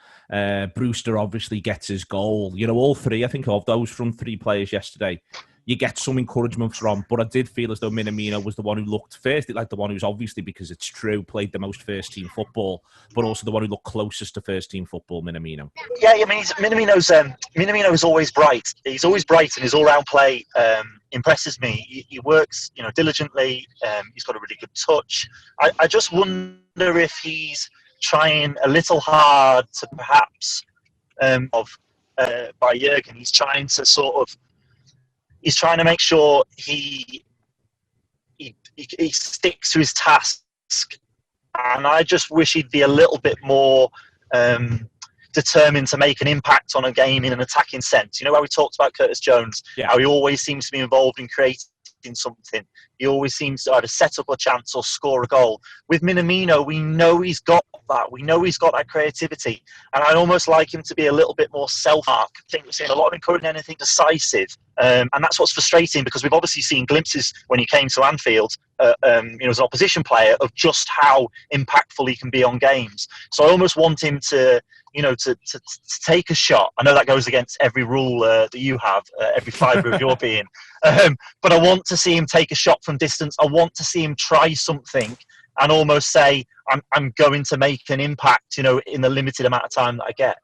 Brewster obviously gets his goal. You know, all three, I think, of those from 3 players yesterday, you get some encouragement from, but I did feel as though Minamino was the one who looked first, like the one who's obviously, because it's true, played the most first-team football, but also the one who looked closest to first-team football, Minamino. Yeah, I mean, Minamino's always bright. He's always bright, and his all-round play impresses me. He works, you know, diligently. He's got a really good touch. I just wonder if he's trying a little hard to perhaps by Jurgen. He's trying to make sure he sticks to his task, and I just wish he'd be a little bit more determined to make an impact on a game in an attacking sense. You know how we talked about Curtis Jones, how he always seems to be involved in creating something. He always seems to either set up a chance or score a goal. With Minamino, we know he's got that. We know he's got that creativity. And I'd almost like him to be a little bit more self-arc. I think we're seeing a lot of encouraging anything decisive. And that's what's frustrating, because we've obviously seen glimpses when he came to Anfield, you know, as an opposition player, of just how impactful he can be on games. So I almost want him to, you know, to take a shot. I know that goes against every rule that you have, every fibre of your being. But I want to see him take a shot from distance. I want to see him try something and almost say, I'm going to make an impact, you know, in the limited amount of time that I get.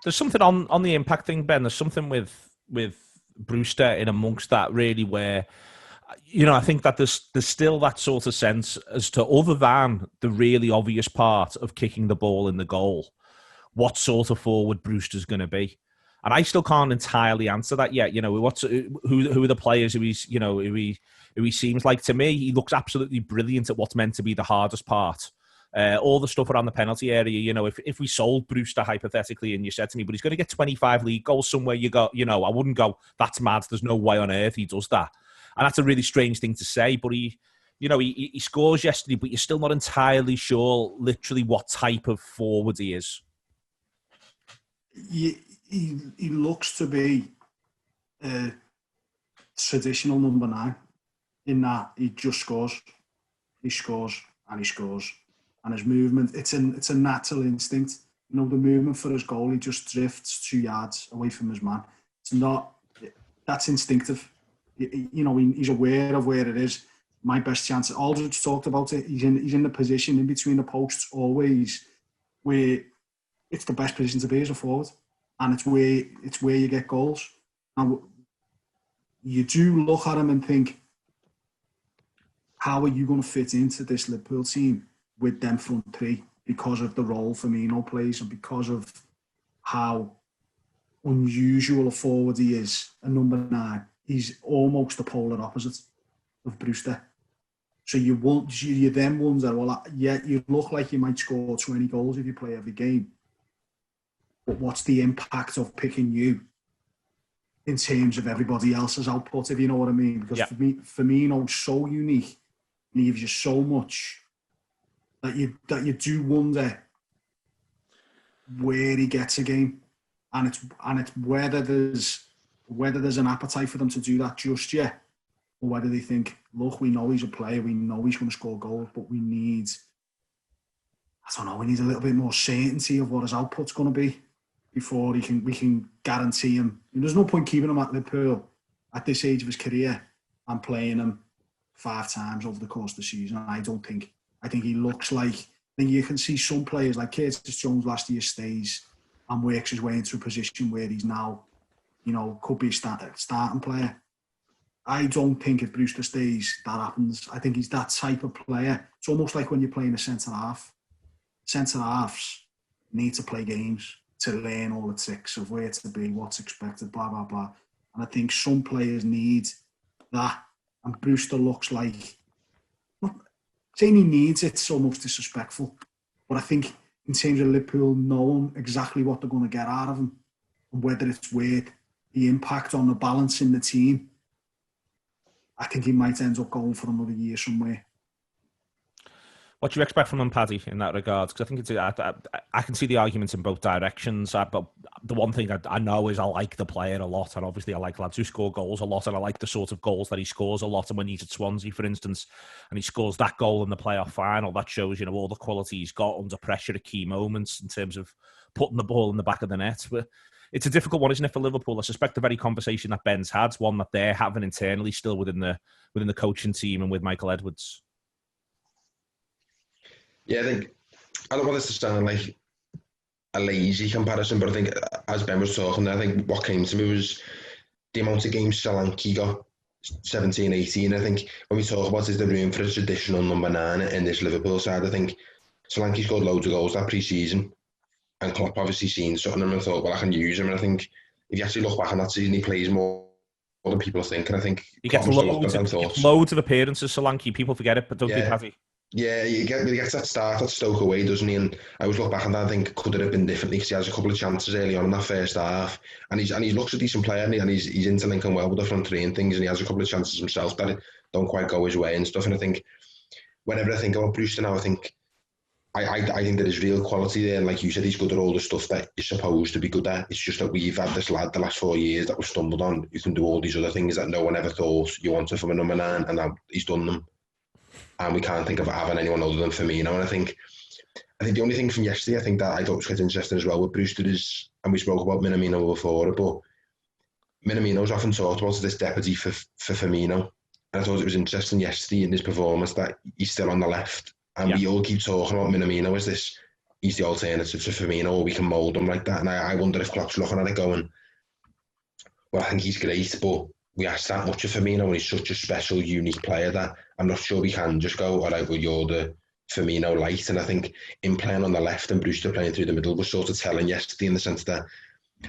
There's something on the impact thing, Ben. There's something with Brewster in amongst that, really, where, you know, I think that there's still that sort of sense as to, other than the really obvious part of kicking the ball in the goal, what sort of forward Brewster's going to be. And I still can't entirely answer that yet. You know, who are the players who he seems like? To me, he looks absolutely brilliant at what's meant to be the hardest part. All the stuff around the penalty area, you know, if we sold Brewster hypothetically and you said to me, but he's going to get 25 league goals somewhere, you go, you know, I wouldn't go, that's mad. There's no way on earth he does that. And that's a really strange thing to say, but he scores yesterday, but you're still not entirely sure literally what type of forward he is. He looks to be a traditional number 9, in that he just scores. He scores and he scores. And his movement, it's a natural instinct. You know, the movement for his goal, he just drifts 2 yards away from his man. It's not, that's instinctive. You know, he's aware of where it is. My best chance. Aldridge talked about it. He's in the position in between the posts always where it's the best position to be as a forward, and it's where you get goals. And you do look at him and think, how are you going to fit into this Liverpool team with them front 3, because of the role Firmino plays and because of how unusual a forward he is, a number 9. He's almost the polar opposite. of Brewster. So you then wonder, well, yeah, you look like you might score 20 goals if you play every game. But what's the impact of picking you in terms of everybody else's output, if you know what I mean? Because Firmino's so unique, and he gives you so much that you do wonder where he gets a game, and it's whether there's an appetite for them to do that just yet, or whether they think, look, we know he's a player, we know he's going to score goals, but we need a little bit more certainty of what his output's going to be before we can guarantee him. And there's no point keeping him at Liverpool at this age of his career and playing him 5 times over the course of the season. I think he looks like, I think you can see some players like Curtis Jones last year stays and works his way into a position where he's now, could be a starting player. I don't think if Brewster stays, that happens. I think he's that type of player. It's almost like when you're playing a centre-half. Centre-halves need to play games to learn all the tricks of where to be, what's expected, blah, blah, blah. And I think some players need that. And Brewster looks like, saying he needs it's almost disrespectful. But I think in terms of Liverpool knowing exactly what they're going to get out of him and whether it's worth the impact on the balance in the team, I think he might end up going for another year somewhere. What do you expect from him, Paddy, in that regard? Because I think I can see the arguments in both directions. But the one thing I know is I like the player a lot, and obviously I like lads who score goals a lot, and I like the sort of goals that he scores a lot. And when he's at Swansea, for instance, and he scores that goal in the playoff final, that shows all the quality he's got under pressure at key moments in terms of putting the ball in the back of the net. But it's a difficult one, isn't it, for Liverpool? I suspect the very conversation that Ben's had, one that they're having internally still within the coaching team and with Michael Edwards. Yeah, I don't want this to sound like a lazy comparison, but I think as Ben was talking, I think what came to me was the amount of games Solanke got, 17, 18. I think when we talk about is the room for a traditional number 9 in this Liverpool side, I think Solanke scored loads of goals that pre-season, and Klopp obviously seen something and thought, well, I can use him. And I think if you actually look back on that season, he plays more than people think. And I think he gets loads of appearances, Solanke. People forget it, but don't they, Paddy? Yeah, he gets that start at Stoke away, doesn't he? And I always look back on that and think, could it have been differently? Because he has a couple of chances early on in that first half, and he looks a decent player, and he's into linking well with the front three and things, and he has a couple of chances himself that don't quite go his way and stuff. And I think whenever I think about Brewster now, I think there is real quality there, and like you said, he's good at all the stuff that he's supposed to be good at. It's just that we've had this lad the last 4 years that was stumbled on, who can do all these other things that no one ever thought you wanted from a number 9, and now he's done them. And we can't think of having anyone other than Firmino. And I think the only thing from yesterday, I think that I thought was quite interesting as well with Brewster is, and we spoke about Minamino before, but Minamino's often talked about as this deputy for Firmino. And I thought it was interesting yesterday in his performance that he's still on the left. And we all keep talking about Minamino as this, he's the alternative to Firmino, or we can mould him like that. And I wonder if Klopp's looking at it going, well, I think he's great, but we ask that much of Firmino, and he's such a special, unique player that I'm not sure we can just go, all right, well, you're the Firmino light. And I think in playing on the left and Brewster playing through the middle was sort of telling yesterday, in the sense that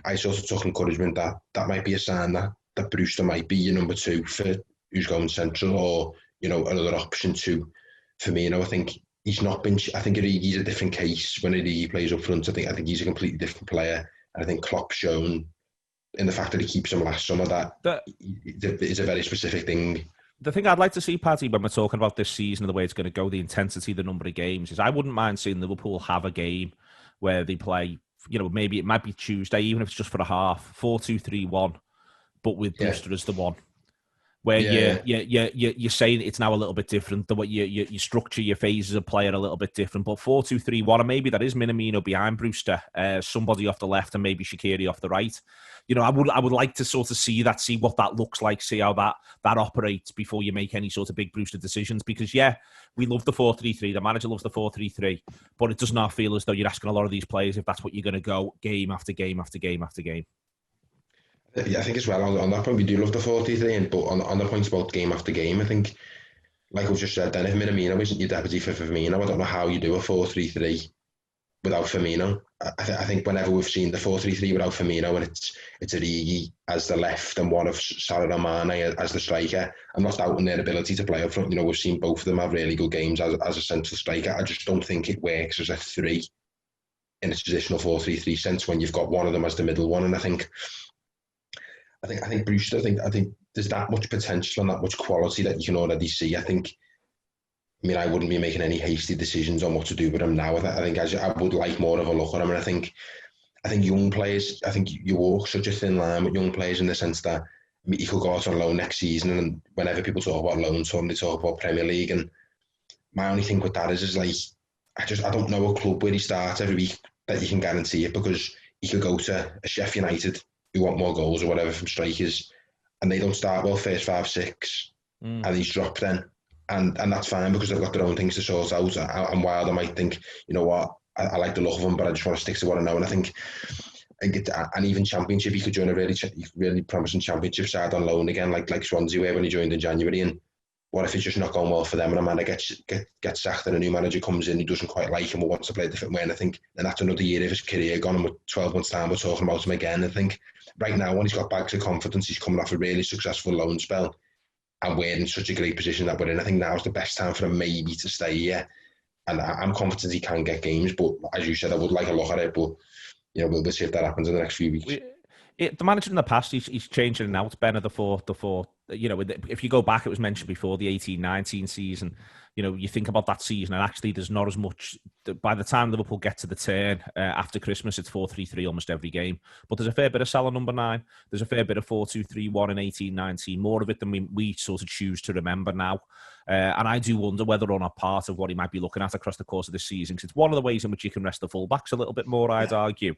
I sort of took encouragement that might be a sign that Brewster might be your number 2 for who's going central, or, another option to Firmino. I think he's not been, I think Origi's a different case when Origi plays up front. I think he's a completely different player. And I think Klopp's shown in the fact that he keeps him last summer that it's a very specific thing. The thing I'd like to see, Paddy, when we're talking about this season and the way it's going to go, the intensity, the number of games, is I wouldn't mind seeing Liverpool have a game where they play, maybe it might be Tuesday, even if it's just for a half, 4-2-3-1, but with Brewster as the one. Where you're saying it's now a little bit different, the way you structure your phases of play are a little bit different. But 4-2-3-1, and maybe that is Minamino behind Brewster, somebody off the left, and maybe Shaqiri off the right. I would like to sort of see what that looks like, see how that operates before you make any sort of big Brewster decisions. Because we love the 4-3-3. The manager loves the 4-3-3, but it does not feel as though you're asking a lot of these players if that's what you're going to go game after game after game after game. Yeah, I think as well, on that point, we do love the 4-3-3, but on the points about game after game, I think, like we've just said then, if Minamino isn't your deputy for Firmino, I don't know how you do a 4-3-3 without Firmino. I think whenever we've seen the 4-3-3 without Firmino, and it's Origi as the left and one of Salah Mane as the striker, I'm not doubting their ability to play up front. You know, we've seen both of them have really good games as a central striker. I just don't think it works as a 3 in a traditional 4-3-3 sense when you've got one of them as the middle one. And I think Brewster, I think there's that much potential and that much quality that you can already see. I wouldn't be making any hasty decisions on what to do with him now. I think I would like more of a look at him. And I think young players, I think you walk such a thin line with young players in the sense that he could go out on loan next season, and whenever people talk about loan, suddenly talk about Premier League. And my only thing with that is like, I don't know a club where he starts every week that you can guarantee it, because he could go to a Sheffield United who want more goals or whatever from strikers, and they don't start well first 5-6, and he's dropped then. And that's fine, because they've got their own things to sort out. And while I might think, you know what, I like the look of him, but I just want to stick to what I know. And I think and even Championship, he could join a really promising Championship side on loan again, like Swansea were when he joined in January. And what if it's just not going well for them, and a manager gets sacked, and a new manager comes in who doesn't quite like him or wants to play a different way? And I think then that's another year of his career gone, and with 12 months' time we're talking about him again. I think right now, when he's got back to confidence, he's coming off a really successful loan spell, and we're in such a great position that we're in. I think now's the best time for him maybe to stay here. And I'm confident he can get games, but as you said, I would like a look at it. But you know, we'll see if that happens in the next few weeks. The manager in the past, he's changing and out. Ben, the four. You know, if you go back, it was mentioned before the 18-19 season. You know, you think about that season, and actually, there's not as much. By the time Liverpool get to the turn after Christmas, it's 4-3-3 almost every game. But there's a fair bit of Salah number 9. There's a fair bit of 4-2-3-1 in 18-19. More of it than we sort of choose to remember now. And I do wonder whether or not part of what he might be looking at across the course of this season, because it's one of the ways in which you can rest the fullbacks a little bit more, I'd argue,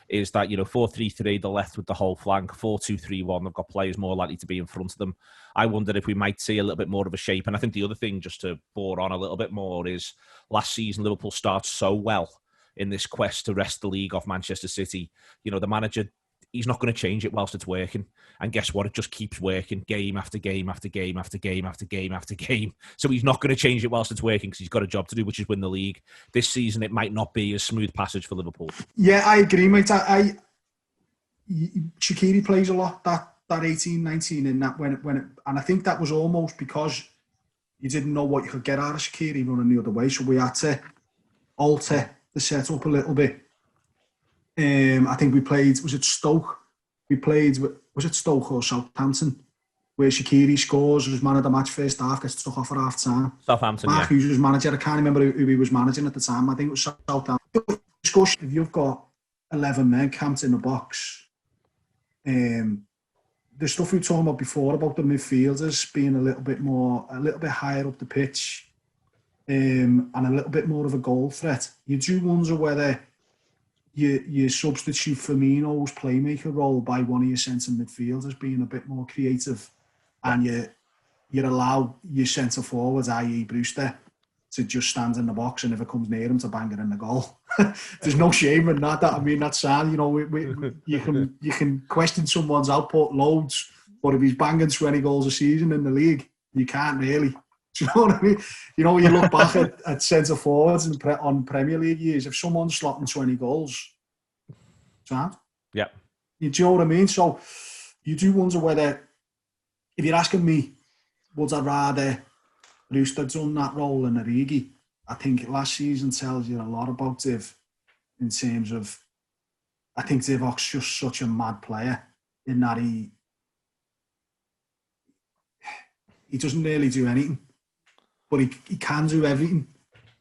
is that, you know, 4-3-3, the left with the whole flank, 4-2-3-1, they've got players more likely to be in front of them. I wonder if we might see a little bit more of a shape. And I think the other thing, just to bore on a little bit more, is last season Liverpool starts so well in this quest to wrest the league off Manchester City. You know, the manager, he's not going to change it whilst it's working. And guess what? It just keeps working game after game after game after game after game after game. So he's not going to change it whilst it's working, because he's got a job to do, which is win the league. This season, it might not be a smooth passage for Liverpool. Yeah, I agree, mate. Shaqiri plays a lot that 18-19 in that when it, and I think that was almost because you didn't know what you could get out of Shaqiri running the other way. So we had to alter the setup a little bit. I think we played, was it Stoke? Was it Stoke or Southampton? Where Shaqiri scores, was man of the match first half, gets took off at half time. Southampton, Mark Hughes was manager. I can't remember who he was managing at the time. I think it was Southampton. If you've got 11 men camped in the box, the stuff we were talking about before about the midfielders being a little bit higher up the pitch, and a little bit more of a goal threat, you do wonder whether you substitute Firmino's playmaker role by one of your centre midfielders being a bit more creative, and you allow your centre forwards, i.e. Brewster, to just stand in the box, and if it comes near him, to bang it in the goal. There's no shame in that. I mean, that's sad. You know, you can question someone's output loads, but if he's banging 20 goals a season in the league, you can't really. Do you know what I mean? You know, you look back at centre forwards on Premier League years, if someone's slotting 20 goals, sad. Yeah. Do you know what I mean? So you do wonder whether, if you're asking me, would I rather Brewster done that role than Origi? I think last season tells you a lot about Div, in terms of, I think Divok's just such a mad player in that he doesn't really do anything, but he can do everything,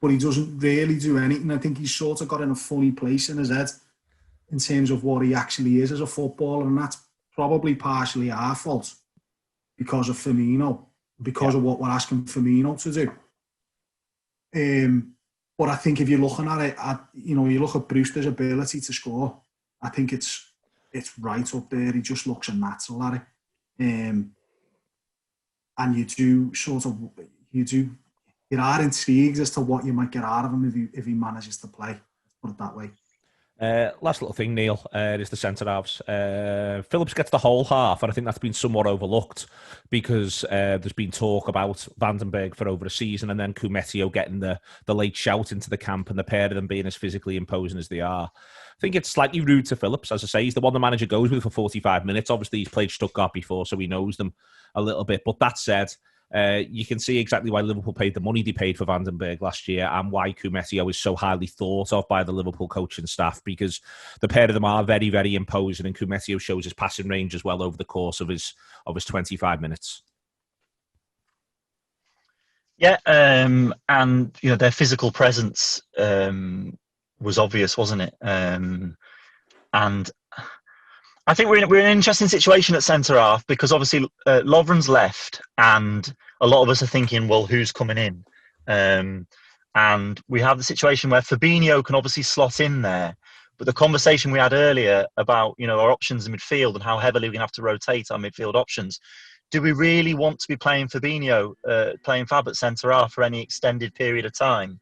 but he doesn't really do anything. I think he's sort of got in a funny place in his head in terms of what he actually is as a footballer, and that's probably partially our fault because of Firmino, because of what we're asking Firmino to do. But I think if you're looking at it, you look at Brewster's ability to score, I think it's right up there. He just looks a natural at it. And you are intrigued as to what you might get out of him if he manages to play. Let's put it that way. Last little thing, Neil, is the centre halves. Phillips gets the whole half, and I think that's been somewhat overlooked because there's been talk about Vandenberg for over a season, and then Koumetio getting the late shout into the camp, and the pair of them being as physically imposing as they are. I think it's slightly rude to Phillips, as I say. He's the one the manager goes with for 45 minutes. Obviously, he's played Stuttgart before, so he knows them a little bit. But that said, you can see exactly why Liverpool paid the money they paid for Vandenberg last year and why Koumetio is so highly thought of by the Liverpool coaching staff, because the pair of them are very, very imposing, and Koumetio shows his passing range as well over the course of his 25 minutes. Yeah, and their physical presence was obvious, wasn't it? And I think we're in an interesting situation at centre half because obviously Lovren's left, and a lot of us are thinking, well, who's coming in? And we have the situation where Fabinho can obviously slot in there, but the conversation we had earlier about our options in midfield and how heavily we're going to have to rotate our midfield options. Do we really want to be playing Fabinho, playing Fab at centre half for any extended period of time?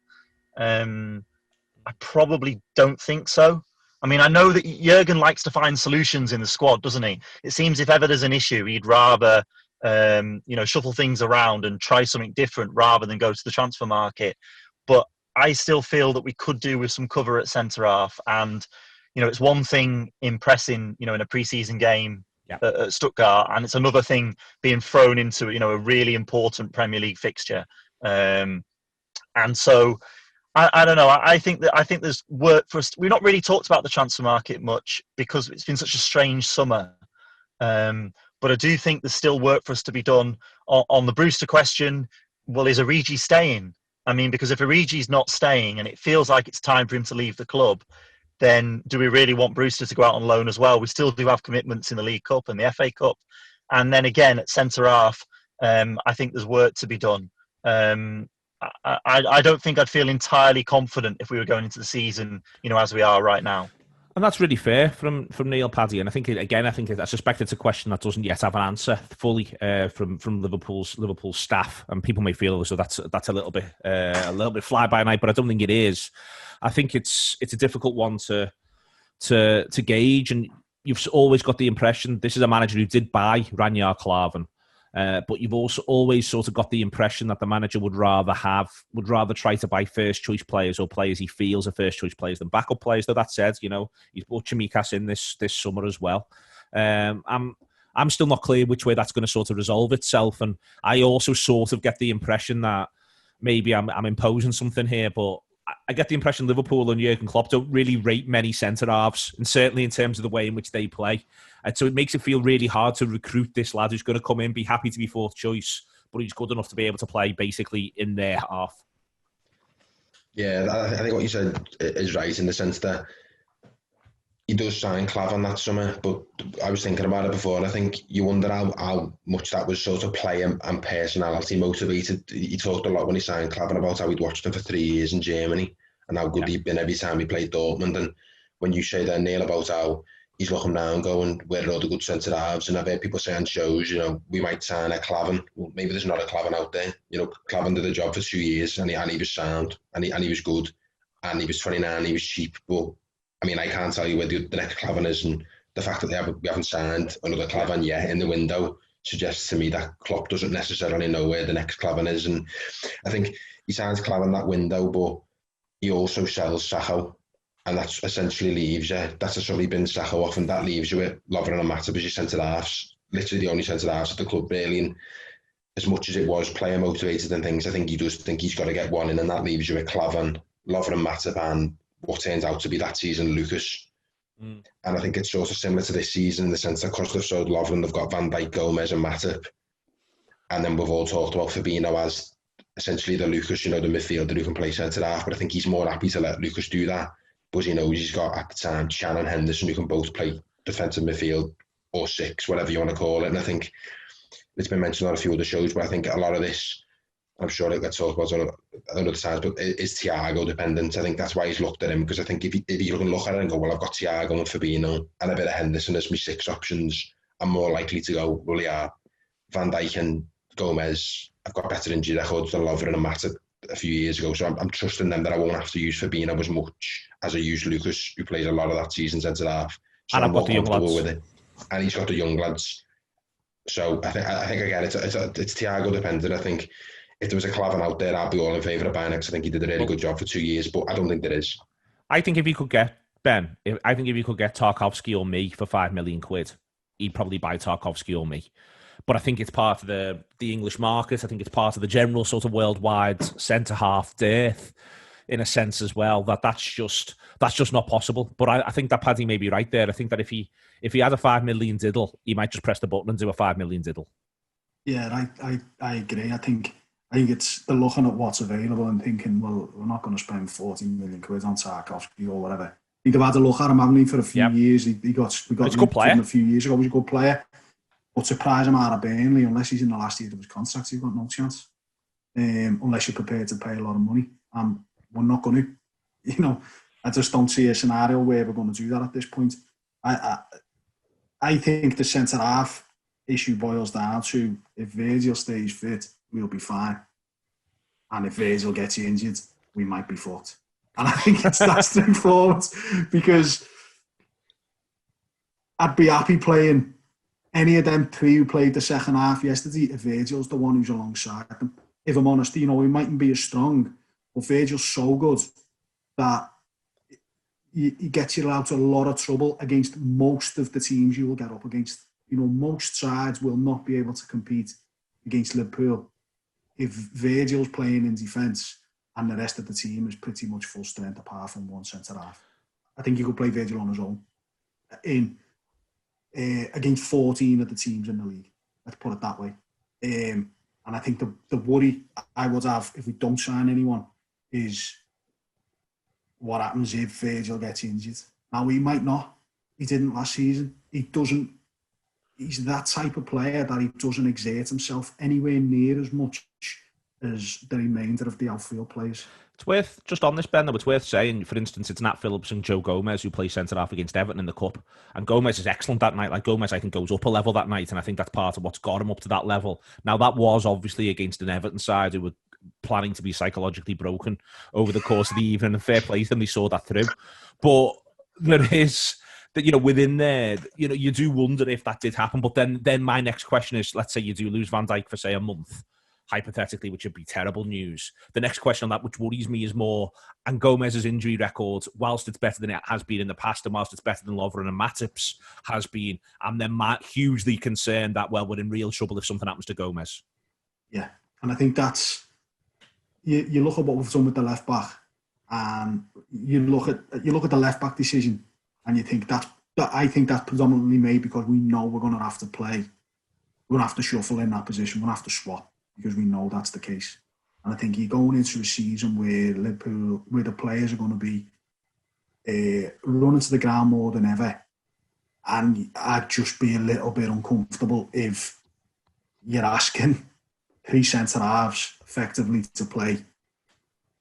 I probably don't think so. I mean, I know that Jurgen likes to find solutions in the squad, doesn't he? It seems if ever there's an issue, he'd rather, shuffle things around and try something different rather than go to the transfer market. But I still feel that we could do with some cover at centre half. And, it's one thing impressing, in a pre-season game at Stuttgart, and it's another thing being thrown into, a really important Premier League fixture. And so, I don't know. I think there's work for us. We've not really talked about the transfer market much because it's been such a strange summer. But I do think there's still work for us to be done on the Brewster question. Well, is Origi staying? I mean, because if Origi's not staying and it feels like it's time for him to leave the club, then do we really want Brewster to go out on loan as well? We still do have commitments in the League Cup and the FA Cup. And then again, at centre half, I think there's work to be done. I don't think I'd feel entirely confident if we were going into the season, as we are right now. And that's really fair from Neil, Paddy. And I think I suspect it's a question that doesn't yet have an answer fully from Liverpool's staff. And people may feel as though that's a little bit fly by night, but I don't think it is. I think it's a difficult one to gauge. And you've always got the impression this is a manager who did buy Ranier Klavan. But you've also always sort of got the impression that the manager would rather try to buy first choice players or players he feels are first choice players than backup players. Though that said, he's brought Chimikas in this summer as well. I'm still not clear which way that's going to sort of resolve itself, and I also sort of get the impression that maybe I'm imposing something here, but I get the impression Liverpool and Jurgen Klopp don't really rate many centre halves, and certainly in terms of the way in which they play. And so it makes it feel really hard to recruit this lad who's going to come in, be happy to be fourth choice, but he's good enough to be able to play basically in their half. Yeah, I think what you said is right in the sense that he does sign Klavan that summer, but I was thinking about it before, and I think you wonder how much that was sort of player and personality motivated. He talked a lot when he signed Klavan about how he'd watched him for 3 years in Germany and how good he'd been every time he played Dortmund. And when you say there, Neil, about how he's looking down going, where are all the good centre halves? And I've heard people say on shows, we might sign a Klavan. Well, maybe there's not a Klavan out there. Klavan did the job for 2 years and he was sound and he was good and he was 29, he was cheap, but I mean, I can't tell you where the next Klavan is, and the fact that we haven't signed another Klavan yet in the window suggests to me that Klopp doesn't necessarily know where the next Klavan is. And I think he signs Klavan that window, but he also sells Sakho, and that essentially leaves you. That's essentially been Sakho off, and that leaves you with Lovren and Matip as your centre halves, literally the only centre halves at the club, really. And as much as it was player motivated and things, I think he does think he's got to get one in, and that leaves you with Klavan, Lovren and Matip, and what turns out to be that season, Lucas. And I think it's sort of similar to this season in the sense that because they've sold Lovren, they've got Van Dijk, Gomez and Matip. And then we've all talked about Fabinho as essentially the Lucas, the midfielder who can play centre-half. But I think he's more happy to let Lucas do that because he knows he's got at the time Chan and Henderson who can both play defensive midfield or six, whatever you want to call it. And I think it's been mentioned on a few other shows, but I think a lot of this, I'm sure it gets talked about on other times, but it's Thiago dependent. I think that's why he's looked at him, because I think if you can look at it and go, well, I've got Thiago and Fabinho and a bit of Henderson as my six options, I'm more likely to go, well, yeah, Van Dijk and Gomez, I've got better injury records than Lovren and Matip a few years ago, so I'm trusting them that I won't have to use Fabinho as much as a youth Lucas, who plays a lot of that season centre half. So And I'm I've got more the young comfortable lads. with it. And he's got the young lads. So I think again, it's Thiago dependent. I think if there was a Klavan out there, I'd be all in favour of buying it, 'cause I think he did a really good job for 2 years, but I don't think there is. I think if you could get I think if you could get Tarkowski or me for £5 million, he'd probably buy Tarkowski or me. But I think it's part of the English market. I think it's part of the general sort of worldwide centre half dearth, in a sense as well. That's just not possible. But I think that Paddy may be right there. I think that if he had a £5 million diddle, he might just press the button and do a £5 million diddle. Yeah, I agree. I think it's they're looking at what's available and thinking, well, we're not going to spend 40 million quid on Tarkowski or whatever. I think they've had a look at him, haven't they, for a few years. We got a good player. A few years ago. He's a good player. But to prize him out of Burnley, unless he's in the last year of his contract, he's got no chance. Unless you're prepared to pay a lot of money. We're not going to. I just don't see a scenario where we're going to do that at this point. I think the centre-half issue boils down to, if Virgil stays fit, we'll be fine. And if Virgil gets injured, we might be fucked. And I think it's that straightforward, because I'd be happy playing any of them three who played the second half yesterday if Virgil's the one who's alongside them. If I'm honest, he mightn't be as strong, but Virgil's so good that he gets you out of a lot of trouble against most of the teams you will get up against. Most sides will not be able to compete against Liverpool if Virgil's playing in defence and the rest of the team is pretty much full strength apart from one centre-half. I think you could play Virgil on his own against 14 of the teams in the league. Let's put it that way. And I think the worry I would have if we don't sign anyone is what happens if Virgil gets injured. Now, he might not. He didn't last season. He's that type of player that he doesn't exert himself anywhere near as much as the remainder of the outfield players. It's worth, just on this, Ben, though, it's worth saying, for instance, it's Nat Phillips and Joe Gomez who play centre-half against Everton in the Cup. And Gomez is excellent that night. Like, Gomez, I think, goes up a level that night, and I think that's part of what's got him up to that level. Now, that was obviously against an Everton side who were planning to be psychologically broken over the course of the evening, and fair play to them, they saw that through. But there is, that within there, you do wonder if that did happen. But then my next question is, let's say you do lose Van Dijk for, say, a month, hypothetically, which would be terrible news. The next question on that, which worries me, is more, and Gomez's injury record, whilst it's better than it has been in the past, and whilst it's better than Lovren and Matip's has been, I'm then hugely concerned that, well, we're in real trouble if something happens to Gomez. Yeah, and I think that's, you look at what we've done with the left back, and you look at the left back decision, and you think I think that's predominantly made because we know we're going to have to play, we're going to have to shuffle in that position, we're going to have to swap, because we know that's the case. And I think you're going into a season where Liverpool, where the players are going to be running to the ground more than ever, and I'd just be a little bit uncomfortable if you're asking three centre-halves effectively to play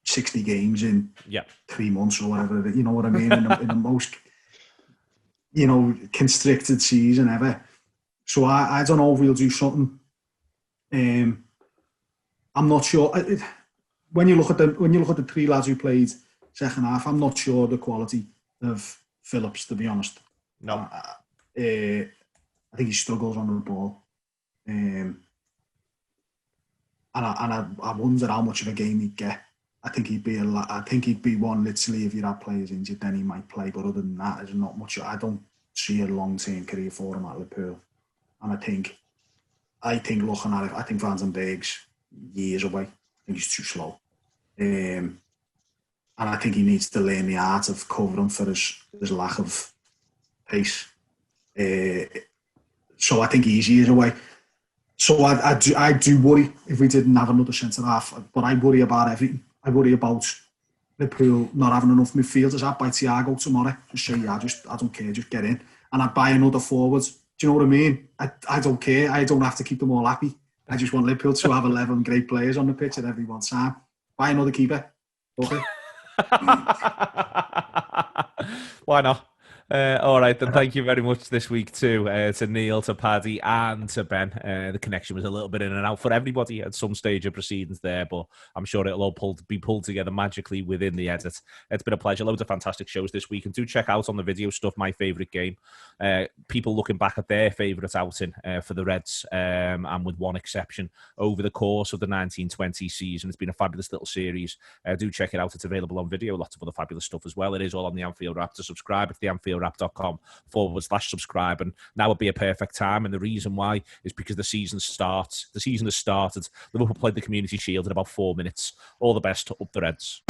60 games in 3 months or whatever, you know what I mean, in the most constricted season ever. So I don't know if we'll do something. I'm not sure. When you look at the three lads who played second half, I'm not sure the quality of Phillips, to be honest. No, I think he struggles on the ball, and I wonder how much of a game he'd get. I think he'd be one, literally, if you had players injured, then he might play. But other than that, there's not much. I don't see a long-term career for him at Liverpool. And I think looking at it, I think Van den Beek's years away. I think he's too slow. And I think he needs to learn the art of covering for his lack of pace. So I think he's years away. So I do worry if we didn't have another centre-half. But I worry about everything. I worry about Liverpool not having enough midfielders. I'd buy Thiago tomorrow. Just say, I don't care, just get in. And I'd buy another forward. Do you know what I mean? I don't care. I don't have to keep them all happy. I just want Liverpool to have 11 great players on the pitch at every one time. Buy another keeper. Okay. Why not? All right, then thank you very much this week to Neil, to Paddy, and to Ben. The connection was a little bit in and out for everybody at some stage of proceedings there, but I'm sure it'll all be pulled together magically within the edit. It's been a pleasure. Loads of fantastic shows this week, and do check out on the video stuff my favourite game. People looking back at their favourite outing for the Reds, and with one exception, over the course of the 1920 season. It's been a fabulous little series. Do check it out. It's available on video. Lots of other fabulous stuff as well. It is all on the Anfield app. To subscribe, it's theanfieldapp.com/subscribe. And now would be a perfect time. And the reason why is because the season starts. The season has started. Liverpool played the Community Shield in about 4 minutes. All the best. Up the Reds.